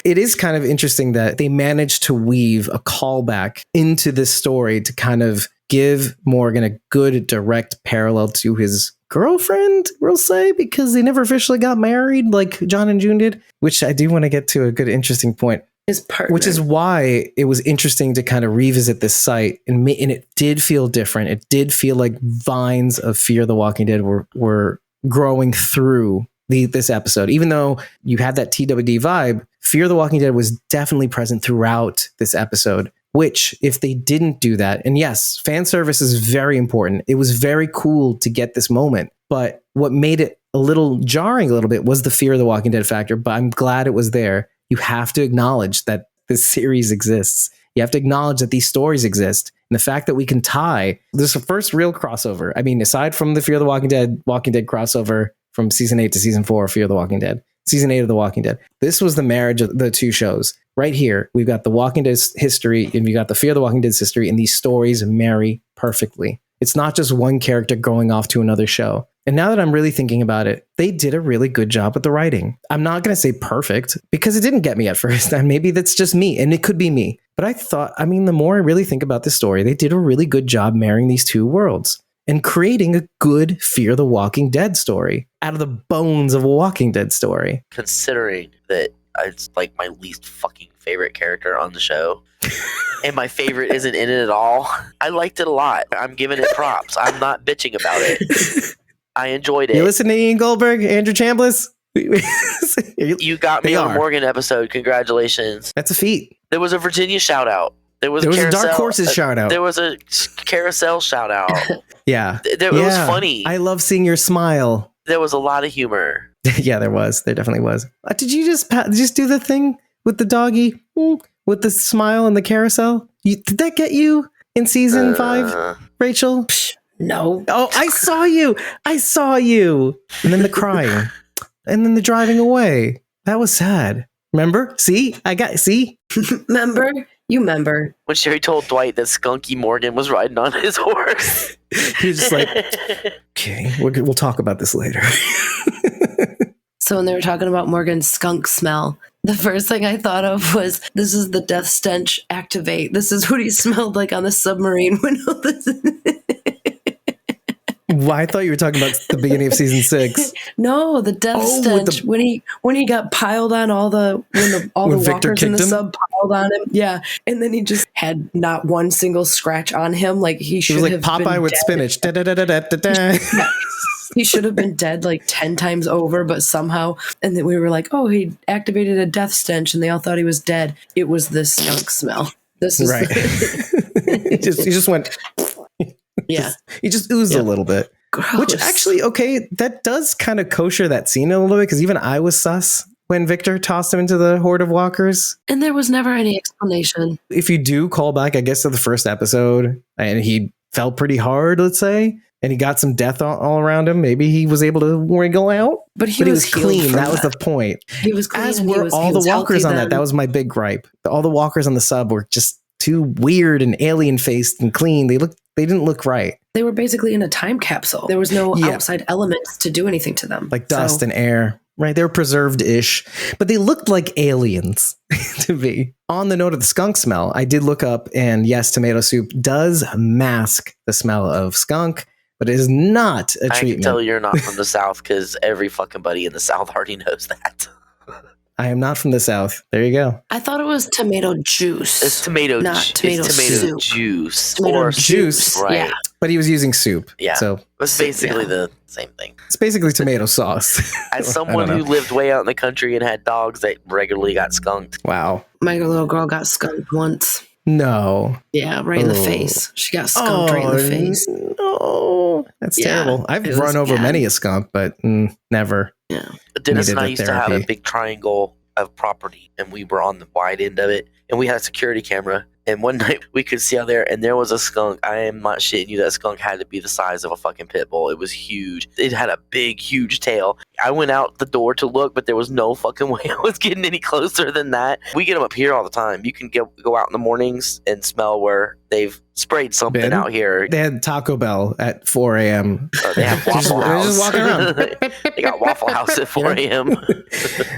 It is kind of interesting that they managed to weave a callback into this story to kind of give Morgan a good direct parallel to his girlfriend, we'll say, because they never officially got married like John and June did, which I do want to get to a good, interesting point. His partner. Which is why it was interesting to kind of revisit this site, and it did feel different. It did feel like vines of Fear the Walking Dead were growing through this episode. Even though you had that TWD vibe, Fear the Walking Dead was definitely present throughout this episode. Which, if they didn't do that, and yes, fan service is very important. It was very cool to get this moment, but what made it a little jarring a little bit was the Fear the Walking Dead factor. But I'm glad it was there. You have to acknowledge that this series exists. You have to acknowledge that these stories exist. And the fact that we can tie this is the first real crossover. I mean, aside from the Fear the Walking Dead crossover from season 8 to season 4 of Fear the Walking Dead, season 8 of The Walking Dead, this was the marriage of the two shows. Right here, we've got The Walking Dead's history and we got the Fear the Walking Dead's history, and these stories marry perfectly. It's not just one character going off to another show. And now that I'm really thinking about it, they did a really good job with the writing. I'm not going to say perfect because it didn't get me at first. And maybe that's just me, and it could be me. But I thought, I mean, the more I really think about this story, they did a really good job marrying these two worlds and creating a good Fear the Walking Dead story out of the bones of a Walking Dead story. Considering that it's like my least fucking favorite character on the show. And my favorite isn't in it at all. I liked it a lot. I'm giving it props. I'm not bitching about it. I enjoyed it. You listen to Ian Goldberg, Andrew Chambliss? You got me on a Morgan episode. Congratulations. That's a feat. There was a Virginia shout out. There was a Dark Horses shout out. There was a Carousel shout out. Yeah. It was funny. I love seeing your smile. There was a lot of humor. Yeah, there was. There definitely was. Did you just do the thing with the doggy? With the smile and the carousel? Did that get you in season 5, Rachel? No. Oh, I saw you. I saw you. And then the crying. And then the driving away. That was sad. Remember? See? Remember? You remember. When Sherry told Dwight that Skunky Morgan was riding on his horse. He was just like, okay, we'll talk about this later. So when they were talking about Morgan's skunk smell, the first thing I thought of was, this is the death stench activate. This is what he smelled like on the submarine. When all this Well, I thought you were talking about the beginning of season 6. No, the death stench when he got piled on all the walkers in the sub piled on him. Yeah, and then he just had not one single scratch on him. Like he should have Popeye been with dead. spinach. Da, da, da, da, da, da. Yeah. He should have been dead like 10 times over, but somehow, and then we were like, oh, he activated a death stench, and they all thought he was dead. It was the skunk smell. This is right. He just went. Yeah. He just oozed a little bit. Gross. Which actually, okay, that does kind of kosher that scene a little bit, because even I was sus when Victor tossed him into the horde of walkers. And there was never any explanation. If you do call back, I guess, to the first episode, and he fell pretty hard, let's say, and he got some death all around him, maybe he was able to wriggle out. But he was clean. That was the point. He was clean. As were all the walkers on that. That was my big gripe. All the walkers on the sub were just too weird and alien faced and clean. They didn't look right. They were basically in a time capsule. There was no outside elements to do anything to them. Like dust and air. right? They're preserved-ish, but they looked like aliens to me. On the note of the skunk smell, I did look up, and yes, tomato soup does mask the smell of skunk, but it is not a I treatment. can tell you're not from the South because every fucking buddy in the South already knows that. I am not from the South. There you go. I thought it was tomato juice. It's tomato, not tomato tomato soup. juice. Tomato or juice. Right. Yeah. But he was using soup. Yeah. So It's basically Yeah. the same thing. it's basically tomato sauce. As I someone don't who know. lived way out in the country and had dogs that regularly got skunked, Wow. My little girl got skunked once. No. Yeah, right in the Oh. face. She got skunked right in the face. No. That's Yeah, terrible. I've it was run over bad. many a skunk, but never. Yeah. Dennis and Needed I the used to have a therapy. big triangle of property, and we were on the wide end of it, and we had a security camera. And one night we could see out there, and there was a skunk. I am not shitting you. That skunk had to be the size of a fucking pit bull. It was huge. It had a big, huge tail. I went out the door to look, but there was no fucking way I was getting any closer than that. We get them up here all the time. You can go out in the mornings and smell where they've sprayed something Ben? out here. They had Taco Bell at 4 a.m. They have Just- Waffle they're House. just walking around. They got Waffle House at 4 a.m.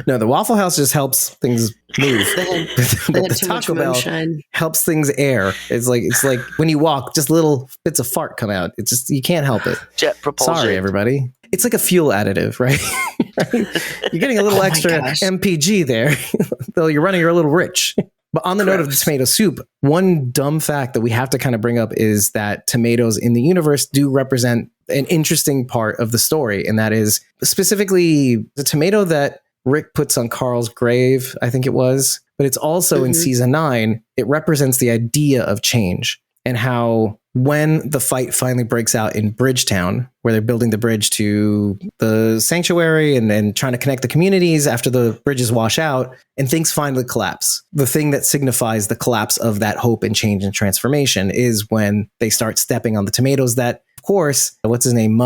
No, the Waffle House just helps things move. They had, But they had the too much Taco Bell moonshine. helps things air. It's like when you walk, just little bits of fart come out. It's just, you can't help it. Jet propulsion. Sorry, everybody. It's like a fuel additive, right? You're getting a little Oh my extra gosh. MPG there, though you're running a little rich. But on the note of the Gross. tomato soup, one dumb fact that we have to kind of bring up is that tomatoes in the universe do represent an interesting part of the story. And that is specifically the tomato that Rick puts on Carl's grave, I think it was. But it's also in Mhm. season 9, it represents the idea of change and how when the fight finally breaks out in Bridgetown, where they're building the bridge to the sanctuary and then trying to connect the communities after the bridges wash out and things finally collapse. The thing that signifies the collapse of that hope and change and transformation is when they start stepping on the tomatoes that, of course, what's his name?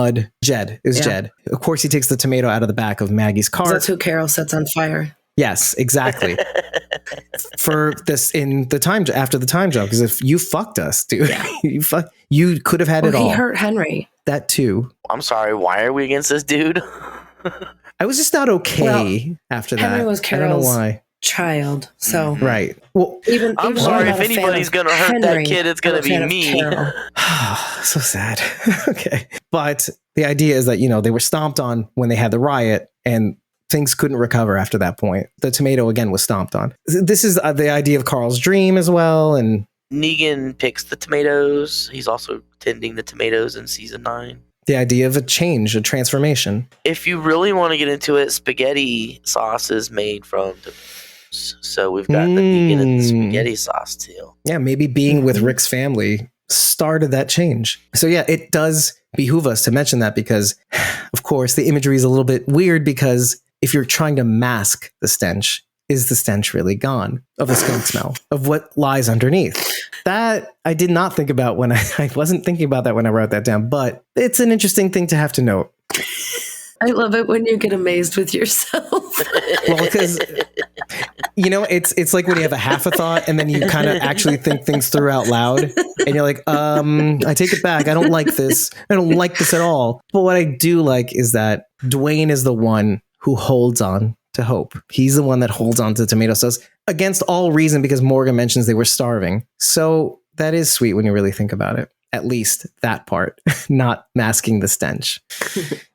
Jed. It was Yeah. Jed. Of course, he takes the tomato out of the back of Maggie's car. That's who Carol sets on fire. Yes, exactly. For this in the time after the time jump, because if you fucked us, dude, you could have had Well, it all. he hurt Henry. That too. I'm sorry. Why are we against this dude? I was just not okay Well, after Henry that. was I don't know Carol's- why. Child. So Right. Well, even I'm even sorry, though I'm if not a fan anybody's of gonna hurt that Henry, kid, it's I'm gonna a be fan of me. Carol. so sad. Okay. But the idea is that, they were stomped on when they had the riot and things couldn't recover after that point. The tomato again was stomped on. This is the idea of Carl's dream as well. And Negan picks the tomatoes. He's also tending the tomatoes in season 9. the idea of a change, a transformation. If you really want to get into it, spaghetti sauce is made from tomatoes. So we've got the Negan and the spaghetti sauce too. Yeah, maybe being with Rick's family started that change. So yeah, it does behoove us to mention that because, of course, the imagery is a little bit weird because if you're trying to mask the stench, is the stench really gone of the skunk smell of what lies underneath? That I did not think about when I wasn't thinking about that when I wrote that down, but it's an interesting thing to have to note. I love it when you get amazed with yourself. Well, because it's like when you have a half a thought and then you kind of actually think things through out loud and you're like, I take it back. I don't like this. I don't like this at all. But what I do like is that Dwayne is the one who holds on to hope. He's the one that holds on to tomato sauce against all reason because Morgan mentions they were starving. So that is sweet when you really think about it. At least that part, not masking the stench.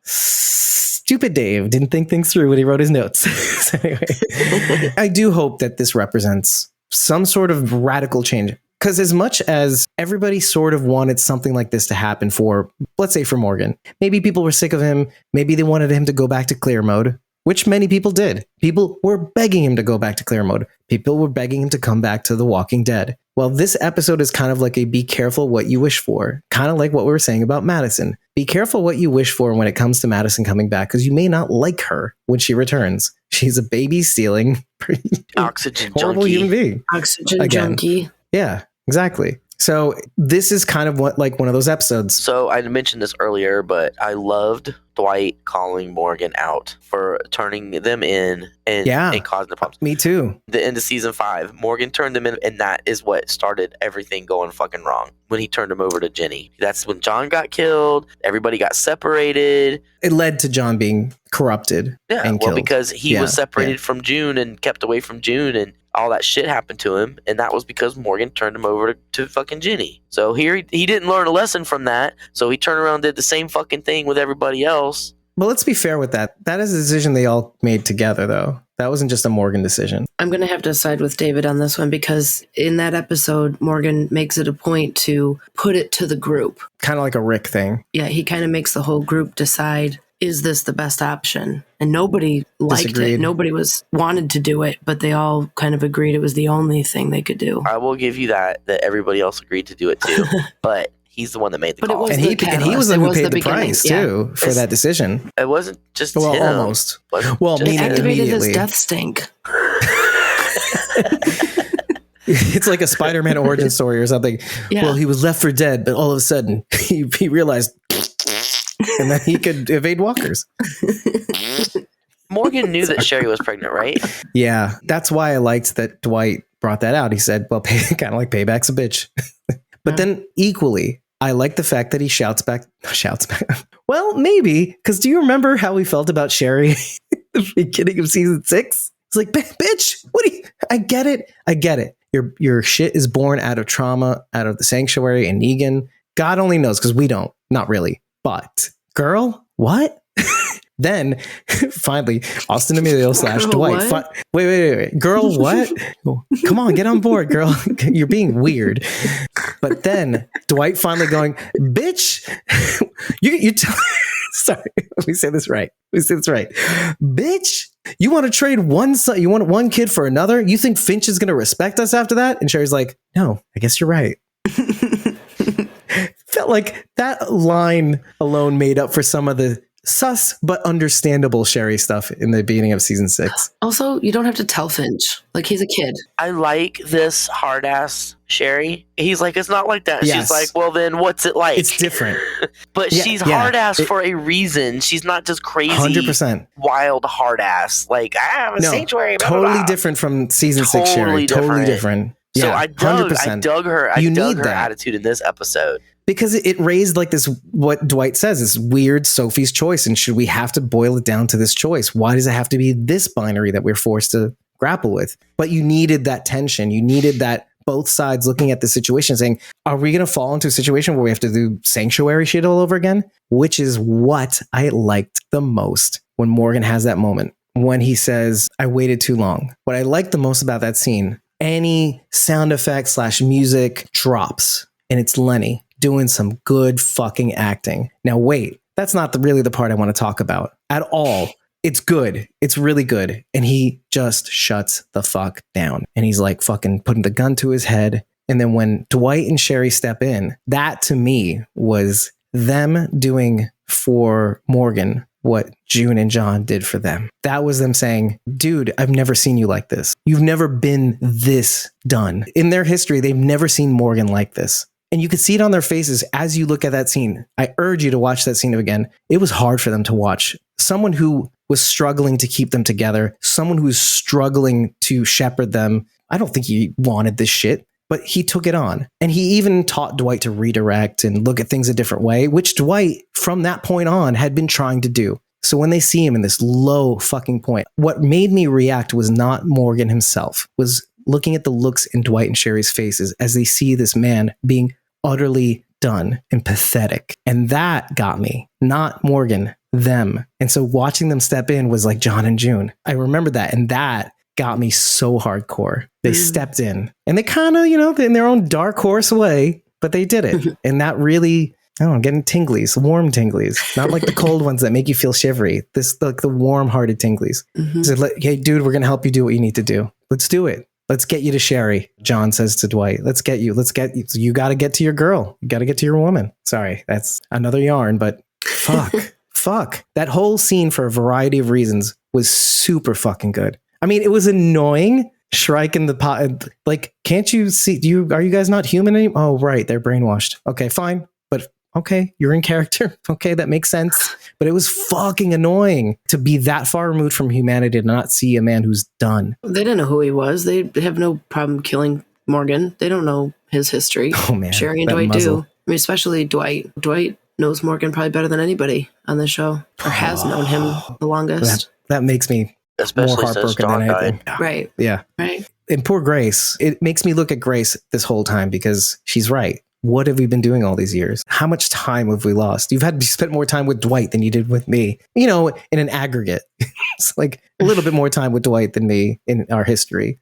Stupid Dave didn't think things through when he wrote his notes. So anyway, I do hope that this represents some sort of radical change. Because as much as everybody sort of wanted something like this to happen for, let's say for Morgan, maybe people were sick of him. Maybe they wanted him to go back to clear mode, which many people did. People were begging him to go back to clear mode. People were begging him to come back to The Walking Dead. Well, this episode is kind of like a be careful what you wish for, kind of like what we were saying about Madison. Be careful what you wish for when it comes to Madison coming back, because you may not like her when she returns. She's a baby stealing, Oxygen horrible junkie. human being. Oxygen Again. junkie. Yeah, exactly. So this is kind of what like one of those episodes. So I mentioned this earlier, but I loved Dwight calling Morgan out for turning them in and causing the problems. Me too. The end of season 5, Morgan turned them in, and that is what started everything going fucking wrong. When he turned him over to Jenny, that's when John got killed. Everybody got separated. It led to John being corrupted. Yeah, and well, killed. because he was separated from June and kept away from June, and all that shit happened to him, and that was because Morgan turned him over to fucking Jenny. So here he didn't learn a lesson from that, so he turned around and did the same fucking thing with everybody else. But let's be fair with that. That is a decision they all made together, though. That wasn't just a Morgan decision. I'm going to have to side with David on this one because in that episode, Morgan makes it a point to put it to the group. Kind of like a Rick thing. Yeah, he kind of makes the whole group decide, is this the best option? And nobody liked Disagreed. it. Nobody wanted to do it, but they all kind of agreed it was the only thing they could do. I will give you that everybody else agreed to do it too, but he's the one that made the But it call. was And he was the one who paid the price, too, for that decision. It wasn't just Well, him. almost. Wasn't Well, just It meaning him. activated his immediately. death stink. It's like a Spider-Man origin story or something. Yeah. Well, he was left for dead, but all of a sudden he realized and then he could evade walkers. Morgan knew that Sherry was pregnant, right? Yeah, that's why I liked that Dwight brought that out. He said, well, kind of like payback's a bitch. But then equally, I like the fact that he shouts back. Well, maybe, because do you remember how we felt about Sherry at the beginning of season 6? It's like, bitch, what do you, I get it. Your shit is born out of trauma, out of the sanctuary and Negan. God only knows, because we don't, not really. But girl, what? Then finally, Austin Emilio / Dwight. Wait. Girl, what? Come on, get on board, girl. You're being weird. But then Dwight finally going, bitch, you sorry, let me say this right. Bitch, you want to trade one son, you want one kid for another? You think Finch is going to respect us after that? And Sherry's like, no, I guess you're right. Felt like that line alone made up for some of the sus but understandable Sherry stuff in the beginning of season 6. Also, you don't have to tell Finch. Like, he's a kid. I like this hard ass Sherry. He's like, it's not like that. Yes. She's like, well, then what's it like? It's different. But Yeah, she's yeah. hard ass for a reason. She's not just crazy, 100%. wild hard ass. Like, I have a sanctuary. Blah, blah, Totally blah. different from season 6 Sherry. Totally different. So Yeah, I dug 100%. her. I You dug need her that. attitude in this episode. Because it raised like this, what Dwight says is weird Sophie's choice. And should we have to boil it down to this choice? Why does it have to be this binary that we're forced to grapple with? But you needed that tension. You needed that both sides looking at the situation saying, are we going to fall into a situation where we have to do sanctuary shit all over again? Which is what I liked the most when Morgan has that moment. When he says, I waited too long. What I liked the most about that scene, any sound effect / music drops and it's Lenny doing some good fucking acting. Now, wait, that's not really the part I want to talk about at all. It's good. It's really good. And he just shuts the fuck down. And he's like fucking putting the gun to his head. And then when Dwight and Sherry step in, that to me was them doing for Morgan what June and John did for them. That was them saying, dude, I've never seen you like this. You've never been this done. In their history, they've never seen Morgan like this. And you could see it on their faces as you look at that scene. I urge you to watch that scene again. It was hard for them to watch. Someone who was struggling to keep them together, someone who was struggling to shepherd them. I don't think he wanted this shit, but he took it on. And he even taught Dwight to redirect and look at things a different way, which Dwight, from that point on, had been trying to do. So when they see him in this low fucking point, what made me react was not Morgan himself, was looking at the looks in Dwight and Sherry's faces as they see this man being utterly done and pathetic. And that got me, not Morgan, them. And so watching them step in was like John and June. I remember that. And that got me so hardcore. They stepped in and they kind of, in their own dark horse way, but they did it. And that really, I don't know, getting tinglies, warm tinglies, not like the cold ones that make you feel shivery. This, like the warm hearted tinglies. So, hey, dude, we're going to help you do what you need to do. Let's do it. Let's get you to Sherry, John says to Dwight. Let's get you. You got to get to your girl. You got to get to your woman. Sorry, that's another yarn, but fuck. That whole scene, for a variety of reasons, was super fucking good. I mean, it was annoying Shrike in the pot. Like, can't you see? Are you guys not human anymore? Oh, right. They're brainwashed. Okay, fine. But okay, you're in character. Okay, that makes sense. But it was fucking annoying to be that far removed from humanity to not see a man who's done. They didn't know who he was. They have no problem killing Morgan. They don't know his history. Oh, man. Sherry and that Dwight muzzle. do. I mean, especially Dwight. Dwight knows Morgan probably better than anybody on the show, or has known him the longest. That makes me more Especially since heartbroken John than anything. died. Right. Yeah. Right. And poor Grace, it makes me look at Grace this whole time because she's right. What have we been doing all these years? How much time have we lost? You spent more time with Dwight than you did with me, in an aggregate. It's like a little bit more time with Dwight than me in our history.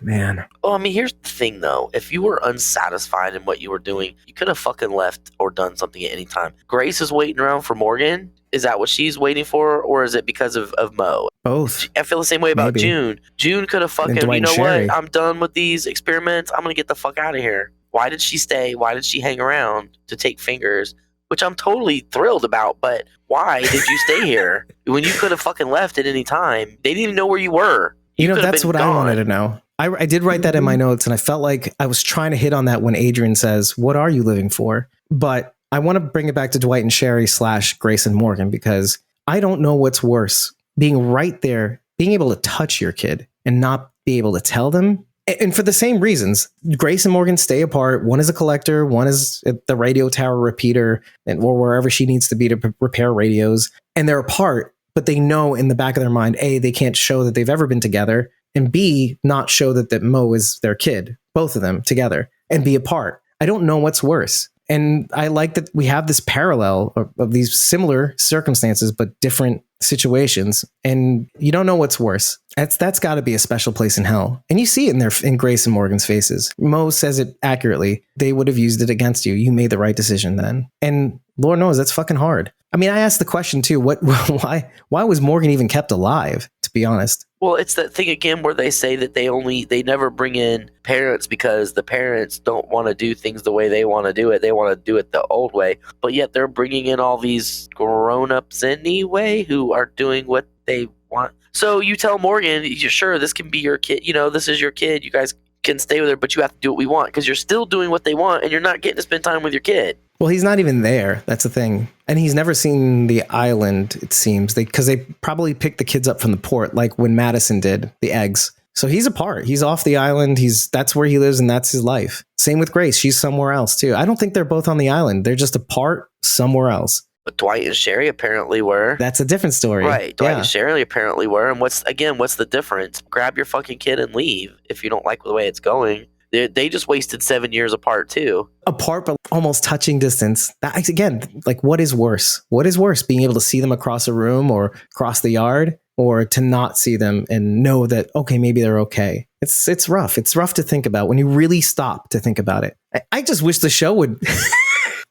Man. Well, I mean, here's the thing, though. If you were unsatisfied in what you were doing, you could have fucking left or done something at any time. Grace is waiting around for Morgan. Is that what she's waiting for, or is it because of Mo? Both. I feel the same way about Maybe. June. June could have fucking, Dwight you know and Sherry. what? I'm done with these experiments. I'm going to get the fuck out of here. Why did she stay? Why did she hang around to take fingers? Which I'm totally thrilled about, but why did you stay here? When you could have fucking left at any time. They didn't even know where you were. You could have That's been what gone. I wanted to know. I did write that in my notes, and I felt like I was trying to hit on that when Adrian says, "What are you living for?" But I want to bring it back to Dwight and Sherry / Grace and Morgan, because I don't know what's worse. Being right there, being able to touch your kid and not be able to tell them. And for the same reasons, Grace and Morgan stay apart. One is a collector, one is at the radio tower repeater, or wherever she needs to be to repair radios. And they're apart, but they know in the back of their mind, A, they can't show that they've ever been together, and B, not show that Mo is their kid, both of them together, and be apart. I don't know what's worse. And I like that we have this parallel of these similar circumstances, but different situations. And you don't know what's worse. That's got to be a special place in hell. And you see it in Grace and Morgan's faces. Mo says it accurately. They would have used it against you. You made the right decision then. And Lord knows that's fucking hard. I mean, I asked the question too, why was Morgan even kept alive, to be honest? Well, it's that thing again where they say that they never bring in parents because the parents don't want to do things the way they want to do it. They want to do it the old way. But yet they're bringing in all these grown-ups anyway who are doing what they want. So you tell Morgan, sure, this can be your kid. This is your kid. You guys can stay with her, but you have to do what we want because you're still doing what they want and you're not getting to spend time with your kid. Well, he's not even there. That's the thing. And he's never seen the island, it seems, because they probably picked the kids up from the port, like when Madison did the eggs. So he's apart. He's off the island. That's where he lives and that's his life. Same with Grace. She's somewhere else too. I don't think they're both on the island. They're just apart somewhere else. But Dwight and Sherry apparently were. That's a different story. Right. Dwight Yeah. and Sherry apparently were. And what's the difference? Grab your fucking kid and leave if you don't like the way it's going. They just wasted 7 years apart too. Apart, but almost touching distance. That, again, like, what is worse? What is worse? Being able to see them across a room or across the yard, or to not see them and know that, okay, maybe they're okay. It's rough. It's rough to think about when you really stop to think about it. I just wish the show would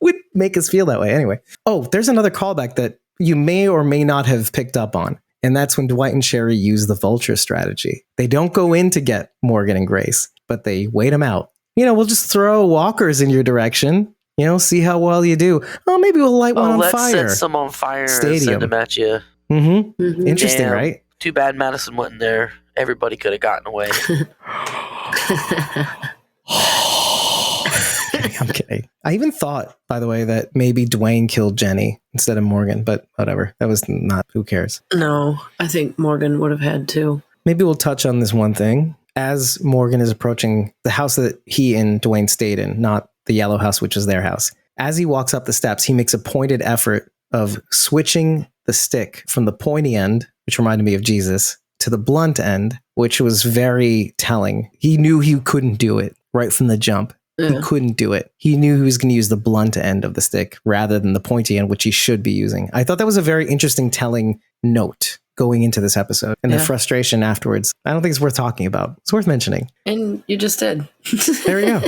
would make us feel that way. Anyway. Oh, there's another callback that you may or may not have picked up on. And that's when Dwight and Sherry use the vulture strategy. They don't go in to get Morgan and Grace, but they wait them out. We'll just throw walkers in your direction. See how well you do. Oh, maybe we'll light one on let's fire. set some on fire and Stadium. send them at you. Mm-hmm. Mhm. Interesting, Damn. right? Too bad Madison wasn't there. Everybody could have gotten away. I'm kidding. I even thought, by the way, that maybe Dwayne killed Jenny instead of Morgan, but whatever. That was not, who cares? No, I think Morgan would have had to. Maybe we'll touch on this one thing. As Morgan is approaching the house that he and Dwayne stayed in, not the yellow house, which was their house. As he walks up the steps, he makes a pointed effort of switching the stick from the pointy end, which reminded me of Jesus, to the blunt end, which was very telling. He knew he couldn't do it right from the jump. He Yeah. couldn't do it. He knew he was going to use the blunt end of the stick rather than the pointy end, which he should be using. I thought that was a very interesting telling note going into this episode. And the Yeah. frustration afterwards, I don't think it's worth talking about. It's worth mentioning. And you just did. There we go.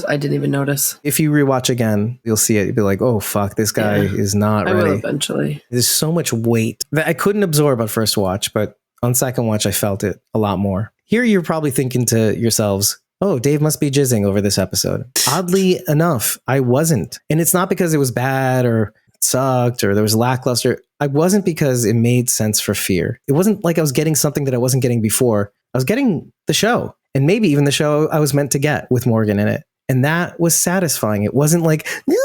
I didn't even notice. If you rewatch again, you'll see it. You'll be like, oh, fuck, this guy Yeah. is not I will ready. eventually. There's so much weight that I couldn't absorb on first watch, but on second watch, I felt it a lot more. Here, you're probably thinking to yourselves, oh, Dave must be jizzing over this episode. Oddly enough, I wasn't. And it's not because it was bad or sucked or there was lackluster, I wasn't because it made sense for Fear. It wasn't like I was getting something that I wasn't getting before. I was getting the show, and maybe even the show I was meant to get with Morgan in it. And that was satisfying. It wasn't like, no,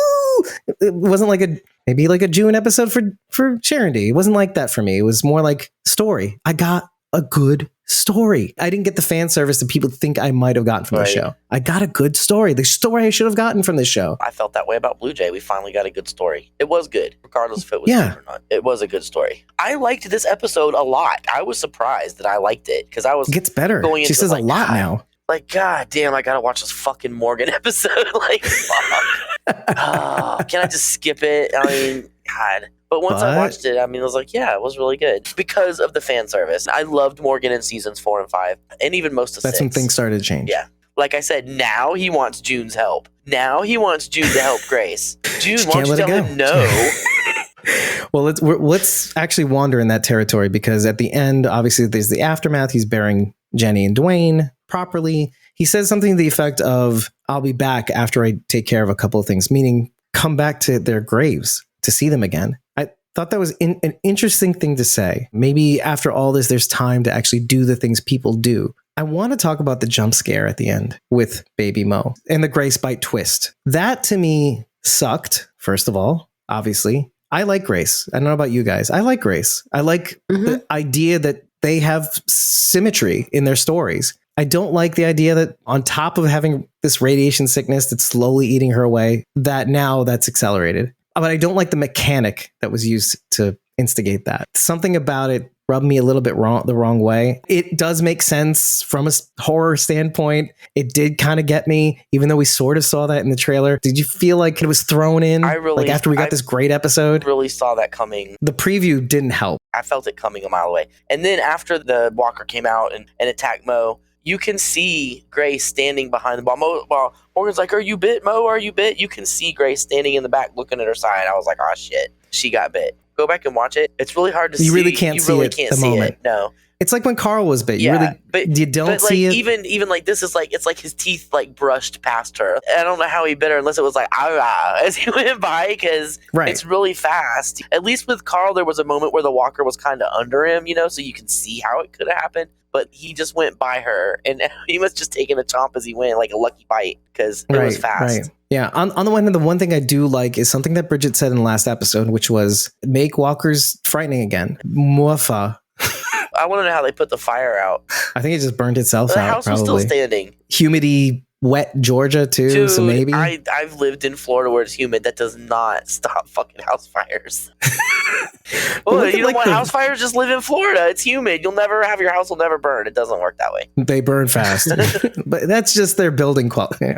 it wasn't like maybe like a June episode for Sharon D. It wasn't like that for me. It was more like story. I got a good story. I didn't get the fan service that people think I might have gotten from the show. I got a good story. The story I should have gotten from this show. I felt that way about Blue Jay. We finally got a good story. It was good, regardless if it was good or not. It was a good story. I liked this episode a lot. I was surprised that I liked it because I was It gets better. going She into says like, a lot God, now. Like, God damn, I gotta watch this fucking Morgan episode. Like, fuck. Can I just skip it? I mean, God. But once I watched it, I mean, I was like, yeah, it was really good because of the fan service. I loved Morgan in seasons 4 and 5, and even most of 6. That's when things started to change. Yeah. Like I said, now he wants June's help. Now he wants June to help Grace. June, why don't you tell him no? Well, let's actually wander in that territory, because at the end, obviously, there's the aftermath. He's burying Jenny and Dwayne properly. He says something to the effect of, I'll be back after I take care of a couple of things, meaning come back to their graves to see them again. I thought that was an interesting thing to say. Maybe after all this, there's time to actually do the things people do. I want to talk about the jump scare at the end with Baby Mo and the Grace bite twist. That to me sucked, first of all, obviously. I like Grace. I don't know about you guys. I like Grace. I like the idea that they have symmetry in their stories. I don't like the idea that on top of having this radiation sickness that's slowly eating her away, that now that's accelerated. But I don't like the mechanic that was used to instigate that. Something about it rubbed me a little bit the wrong way. It does make sense from a horror standpoint. It did kind of get me, even though we sort of saw that in the trailer. Did you feel like it was thrown in? Like after we got this great episode? I really saw that coming. The preview didn't help. I felt it coming a mile away. And then after the walker came out and attacked Mo, you can see Grace standing behind the ball. While Morgan's like, are you bit, Mo? Are you bit? You can see Grace standing in the back looking at her side. I was like, oh, shit. She got bit. Go back and watch it. It's really hard to see. You really can't see it at the moment. No. It's like when Carl was bit. Yeah, You don't see it. Even like this is like, it's like his teeth like brushed past her. I don't know how he bit her unless it was like as he went by, because it's really fast. At least with Carl, there was a moment where the walker was kind of under him, so you can see how it could have happened. But he just went by her, and he was just taking a chomp as he went, like a lucky bite, because it was fast. Right. Yeah. On the one hand, the one thing I do like is something that Bridget said in the last episode, which was make walkers frightening again. Muafa. I want to know how they put the fire out. I think it just burned itself out. The house was still standing. Humidity, wet Georgia too. Dude, so maybe I've lived in Florida where it's humid. That does not stop fucking house fires. Well, you know what? House fires just live in Florida. It's humid. You'll never have your house will never burn. It doesn't work that way. They burn fast, but that's just their building quality.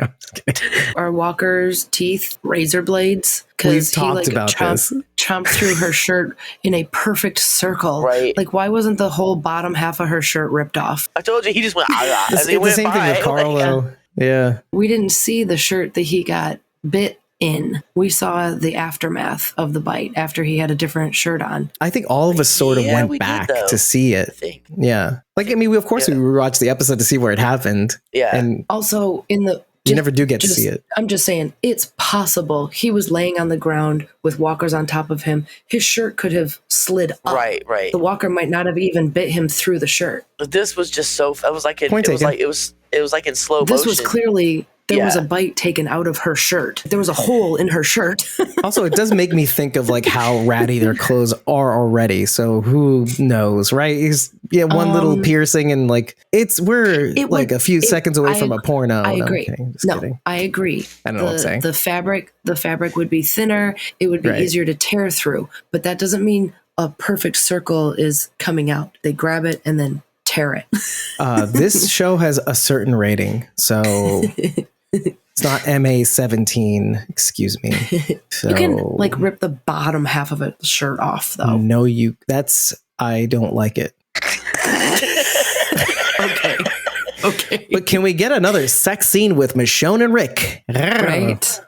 Are Walker's teeth razor blades? We've talked about this. Chomped through her shirt in a perfect circle. Right. Like, why wasn't the whole bottom half of her shirt ripped off? I told you, he just went. It's the same thing with Carl, though. Yeah. We didn't see the shirt that he got bit in. We saw the aftermath of the bite after he had a different shirt on. I think all of us sort of went back to see it. Yeah. Like, I mean, we rewatched the episode to see where it happened. Yeah. And also you never do get to see it. I'm just saying, it's possible. He was laying on the ground with walkers on top of him. His shirt could have slid up. Right. The walker might not have even bit him through the shirt. But this was just so. It was like it was like in slow motion. This was clearly. There was a bite taken out of her shirt. There was a hole in her shirt. Also, it does make me think of like how ratty their clothes are already. So who knows, right? One little piercing and like we're a few seconds away from a porno. I agree. I agree. I don't know what I'm saying. The fabric would be thinner. It would be easier to tear through. But that doesn't mean a perfect circle is coming out. They grab it and then tear it. This show has a certain rating, so it's not MA-17. Excuse me. So, you can like rip the bottom half of a shirt off, though. No, I don't like it. Okay. But can we get another sex scene with Michonne and Rick? Right.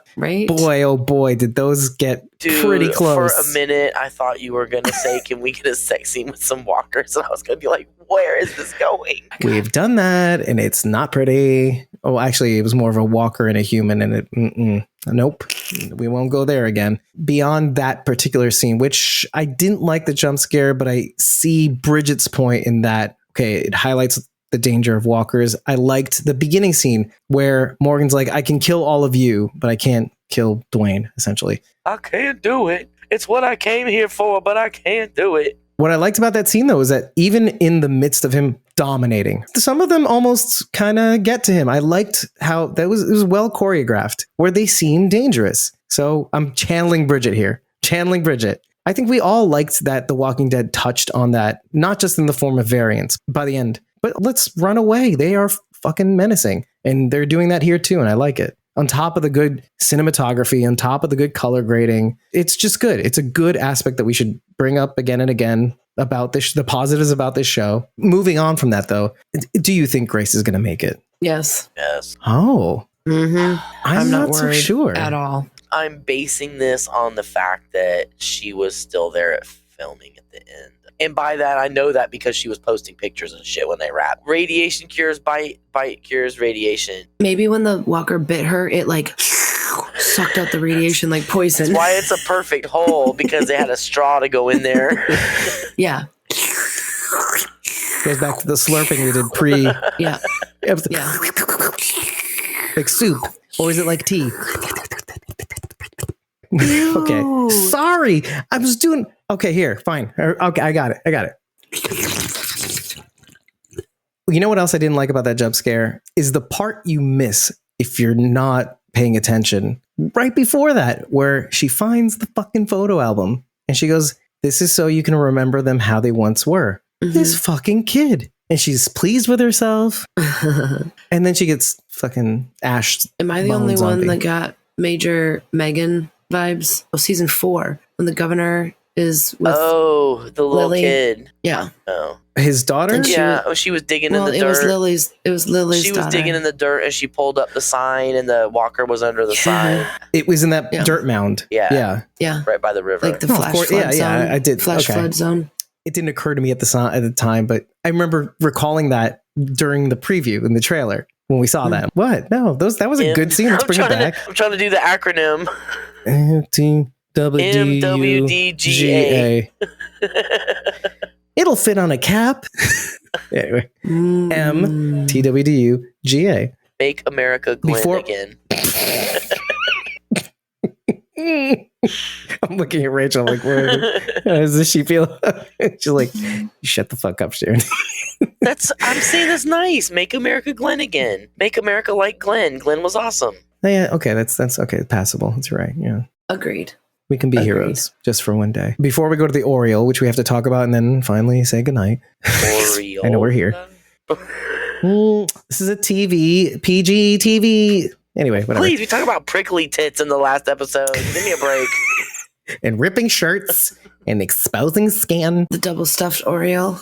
Boy, oh boy, did those get pretty close. For a minute, I thought you were going to say, can we get a sex scene with some walkers? And I was going to be like, where is this going? We've done that, and it's not pretty. Oh, actually, it was more of a walker and a human, and nope, we won't go there again. Beyond that particular scene, which I didn't like the jump scare, but I see Bridget's point in that, okay, it highlights the danger of walkers. I liked the beginning scene where Morgan's like, I can kill all of you, but I can't kill Dwayne, essentially. I can't do it. It's what I came here for, but I can't do it. What I liked about that scene, though, is that even in the midst of him dominating, some of them almost kind of get to him. I liked how it was well choreographed, where they seem dangerous. So I'm channeling Bridget here. Channeling Bridget. I think we all liked that The Walking Dead touched on that, not just in the form of variance by the end, but let's run away. They are fucking menacing. And they're doing that here too, and I like it. On top of the good cinematography, on top of the good color grading, it's just good. It's a good aspect that we should bring up again and again about this, the positives about this show. Moving on from that, though, do you think Grace is going to make it? Yes. Yes. Oh, I'm not so worried sure at all. I'm basing this on the fact that she was still there at filming at the end. And by that, I know that because she was posting pictures and shit when they wrapped. Radiation cures bite, bite cures radiation. Maybe when the walker bit her, it like sucked out the radiation like poison. That's why it's a perfect hole, because they had a straw to go in there. Yeah. Goes back to the slurping we did pre. Yeah. Yeah. Like soup, or is it like tea? Okay, sorry, I was doing. Okay, here, fine. Okay, I got it. You know what else I didn't like about that jump scare is the part you miss if you're not paying attention. Right before that, where she finds the fucking photo album and she goes, "This is so you can remember them how they once were." This fucking kid. And she's pleased with herself. And then she gets fucking ashed. Am I the only one that got major Megan vibes? Oh, season 4, when the governor is with the little Lily. kid. Yeah. Oh. His daughter? And She was digging in the it dirt. was Lily's She was daughter. digging in the dirt and she pulled up the sign and the walker was under the sign. It was in that dirt mound. Yeah. Yeah. Right by the river. Like the No, of flash course, flood zone. yeah, I did. Flash Okay. flood zone. It didn't occur to me at the time, but I remember recalling that during the preview in the trailer when we saw that. What? No, that was a good scene. Let's bring it back. I'm trying to do the acronym. MWDGA. It'll fit on a cap. Anyway, MTWDUGA. Make America Glenn again. I'm looking at Rachel like, where does this she feel? She's like, shut the fuck up, Sharon. I'm saying that's nice. Make America Glenn again. Make America like Glenn. Glenn was awesome. Yeah, okay, that's okay, passable. That's right. Yeah. Agreed. We can be heroes just for one day. Before we go to the Oriole, which we have to talk about and then finally say goodnight. Oriole. I know we're here. This is a PG TV. Anyway, whatever. Please, we talk about prickly tits in the last episode. Give me a break. And ripping shirts and exposing skin The double stuffed Oreo.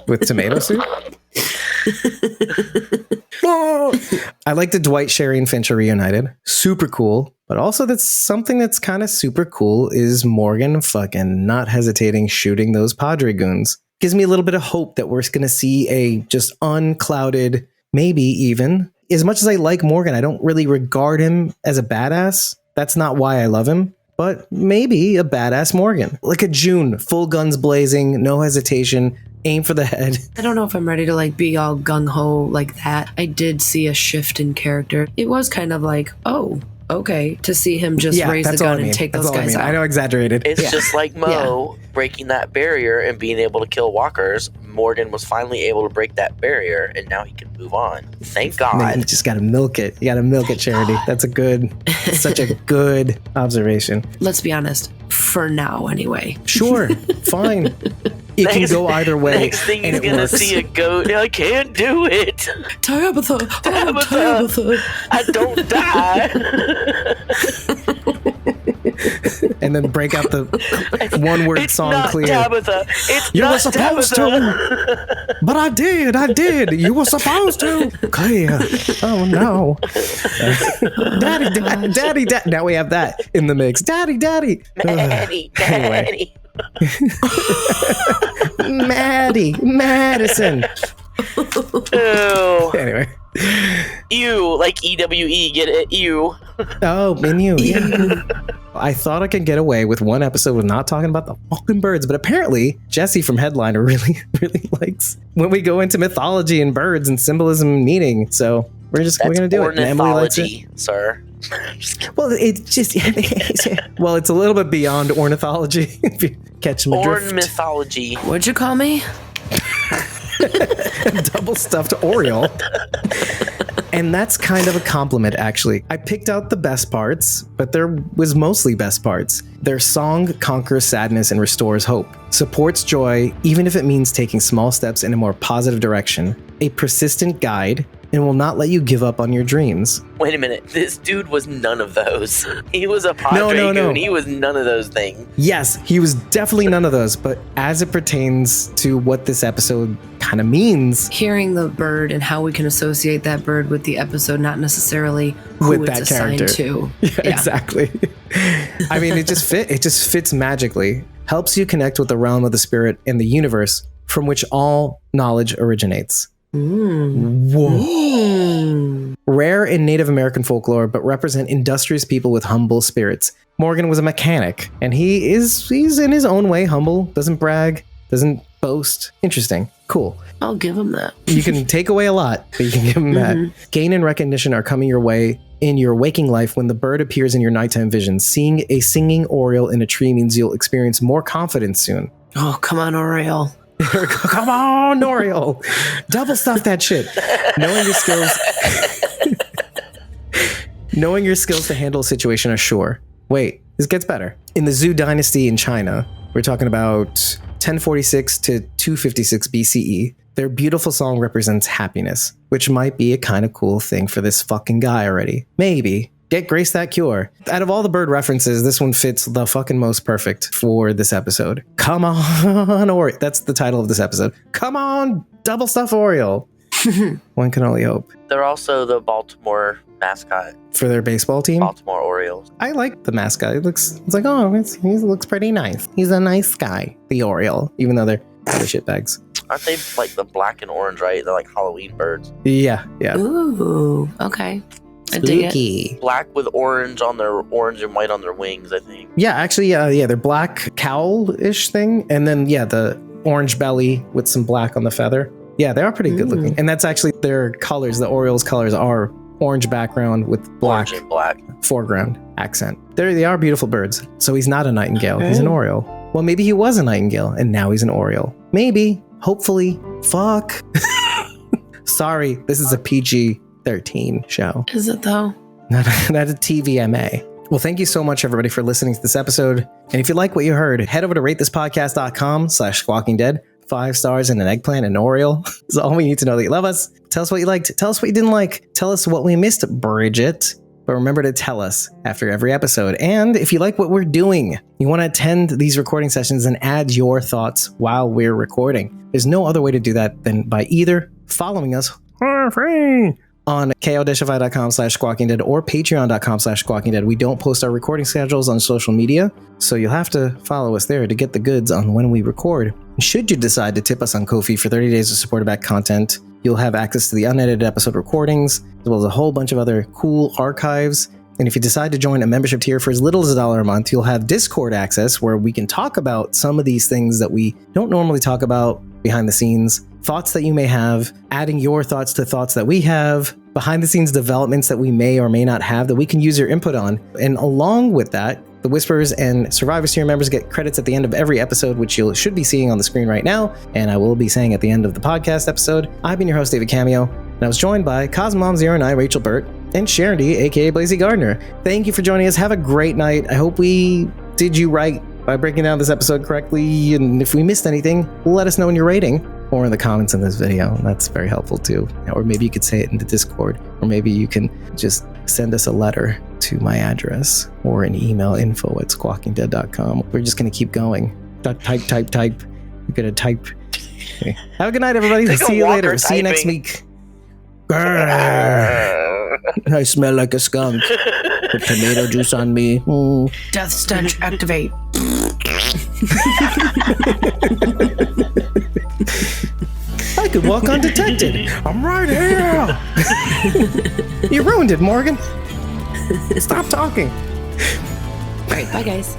with tomato soup. I like the Dwight, Sherry, and Fincher reunited. Super cool. But also that's something that's kind of super cool is Morgan fucking not hesitating shooting those Padre goons. Gives me a little bit of hope that we're going to see a just unclouded, maybe even. As much as I like Morgan, I don't really regard him as a badass. That's not why I love him. But maybe a badass Morgan. Like a June, full guns blazing, no hesitation, aim for the head. I don't know if I'm ready to like be all gung-ho like that. I did see a shift in character. It was kind of like, oh, okay, to see him just raise the gun and take those guys out. I know, exaggerated. It's just like Mo breaking that barrier and being able to kill walkers. Morgan was finally able to break that barrier, and now he can move on. Thank God. Man, you just gotta milk it. You gotta milk it, Charity. That's such a good observation. Let's be honest, for now anyway. Sure, fine. It can go either way. Next thing and he's it gonna works. see a goat. I can't do it. Tabitha! Tabitha. Tabitha! I don't die. And then break out the one-word It's song not clear. Tabitha. It's You not were supposed Tabitha. to, but I did. You were supposed to. Clear. Oh no. Daddy. Now we have that in the mix. Daddy. Daddy. Maddie. Madison. Ew. Anyway. Ew, like EWE, get it? Ew. Oh, menu. Yeah. I thought I could get away with one episode with not talking about the fucking birds, but apparently Jesse from Headliner really, really likes when we go into mythology and birds and symbolism and meaning. So we're gonna do it. And Emily likes it. Ornithology, sir. Well, it's just well, it's a little bit beyond ornithology. If you catch my drift. Ornithology. What'd you call me? Double stuffed Oriole. And that's kind of a compliment, actually. I picked out the best parts, but there was mostly best parts. Their song conquers sadness and restores hope, supports joy, even if it means taking small steps in a more positive direction, a persistent guide, and will not let you give up on your dreams. Wait a minute. This dude was none of those. He was a Padre No. goon. He was none of those things. Yes, he was definitely none of those, but as it pertains to what this episode kind of means, Hearing the bird and how we can associate that bird with the episode, not necessarily who With it's that assigned character. to. yeah, exactly. I mean, it just fits magically. Helps you connect with the realm of the spirit and the universe from which all knowledge originates. Whoa. Rare in Native American folklore, but represent industrious people with humble spirits. Morgan was a mechanic, and he's in his own way humble, doesn't brag, doesn't boast. Interesting. Cool. I'll give him that. You can take away a lot, but you can give him that. Gain and recognition are coming your way in your waking life when the bird appears in your nighttime visions. Seeing a singing oriole in a tree means you'll experience more confidence soon. Oh, come on, Oriole. Come on, Oriole. Double stuff that shit. Knowing your skills to handle a situation are sure. Wait, this gets better. In the Zhou dynasty in China, we're talking about 1046 to 256 BCE. Their beautiful song represents happiness, which might be a kind of cool thing for this fucking guy already. Maybe. Get Grace that cure. Out of all the bird references, this one fits the fucking most perfect for this episode. Come on, Oriole. That's the title of this episode. Come on, double stuff Oriole. One can only hope. They're also the Baltimore mascot. For their baseball team? Baltimore Orioles. I like the mascot. He looks he looks pretty nice. He's a nice guy, the Oriole, even though they're shitbags. Aren't they like the black and orange, right? They're like Halloween birds. Yeah. Ooh, okay. I dig it. Spooky. Black with orange and white on their wings, I think. Yeah, actually, they're black cowl-ish thing, and then the orange belly with some black on the feather. Yeah, they are pretty good looking, and that's actually their colors. The Orioles' colors are orange background with black, Orange and black. foreground accent. They are beautiful birds. So he's not a nightingale. He's an Oriole. Well, maybe he was a nightingale, and now he's an Oriole. Maybe. Hopefully. Fuck. Sorry, this is a PG-13 show. Is it though? Not a TVMA. Well, thank you so much, everybody, for listening to this episode. And if you like what you heard, head over to ratethispodcast.com/squawkingdead. 5 stars and an eggplant and Oriole. That's all we need to know that you love us. Tell us what you liked. Tell us what you didn't like. Tell us what we missed, Bridget. But remember to tell us after every episode. And if you like what we're doing, you want to attend these recording sessions and add your thoughts while we're recording. There's no other way to do that than by either following us for free on ko-fi.com/squawkingdead or patreon.com/squawkingdead. We don't post our recording schedules on social media, so you'll have to follow us there to get the goods on when we record. And should you decide to tip us on Ko-fi for 30 days of supported back content, you'll have access to the unedited episode recordings, as well as a whole bunch of other cool archives. And if you decide to join a membership tier for as little as $1 a month, you'll have Discord access where we can talk about some of these things that we don't normally talk about behind the scenes, thoughts that you may have, adding your thoughts to thoughts that we have, behind the scenes developments that we may or may not have that we can use your input on. And along with that, the Whisperers and Survivors tier members get credits at the end of every episode, which you should be seeing on the screen right now, and I will be saying at the end of the podcast episode. I've been your host, David Cameo, and I was joined by Cosmom09, Rachel Burt, and Sharon D, aka Blazy Gardner. Thank you for joining us. Have a great night. I hope we did you right by breaking down this episode correctly, and if we missed anything, let us know in your rating or in the comments in this video. That's very helpful too. Or maybe you could say it in the Discord, or maybe you can just send us a letter to my address or an email, info@squawkingdead.com. We're just going to keep going. Type. You're going to type. Okay. Have a good night, everybody. Take a See you later. walker See you next typing. week. I smell like a skunk. Put tomato juice on me. Death stench activate. I could walk undetected. I'm right here. You ruined it, Morgan. Stop talking. All right, bye, guys.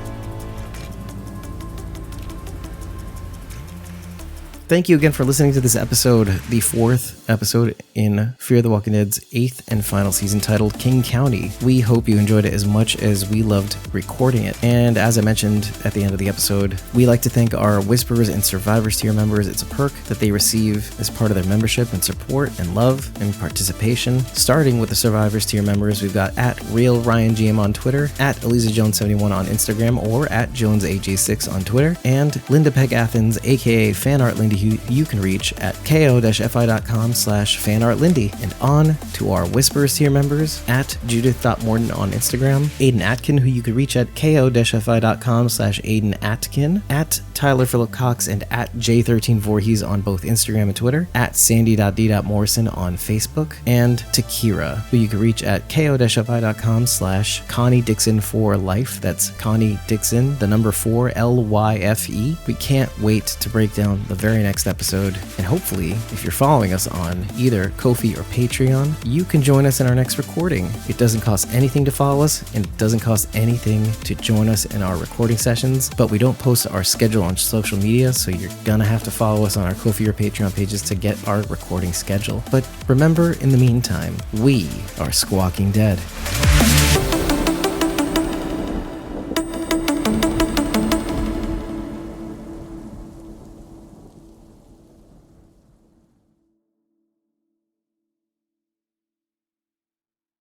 Thank you again for listening to this episode, the 4th episode in Fear the Walking Dead's 8th and final season, titled King County. We hope you enjoyed it as much as we loved recording it. And as I mentioned at the end of the episode, we like to thank our Whisperers and Survivors tier members. It's a perk that they receive as part of their membership and support and love and participation. Starting with the Survivors tier members, we've got at Real Ryan GM on Twitter, at Eliza Jones 71 on Instagram, or at JonesAJ6 on Twitter, and Linda Peg Athens, aka Fanart Lindy, who you can reach at ko-fi.com/fanartlindy. And on to our Whisperers tier members, at Judith.Morton on Instagram, Aiden Atkin, who you could reach at ko-fi.com/AidenAtkin, at Tyler Phillip Cox, and at J13Voorhees on both Instagram and Twitter, at Sandy.D.Morrison on Facebook, and to Kira, who you can reach at ko-fi.com/Connie Dixon for life. That's Connie Dixon, the number 4 LYFE. We can't wait to break down the very next episode, and hopefully, if you're following us on either Ko-fi or Patreon, you can join us in our next recording. It doesn't cost anything to follow us, and it doesn't cost anything to join us in our recording sessions, but we don't post our schedule on social media, so you're gonna have to follow us on our Ko-fi or Patreon pages to get our recording schedule. But remember, in the meantime, we are Squawking Dead.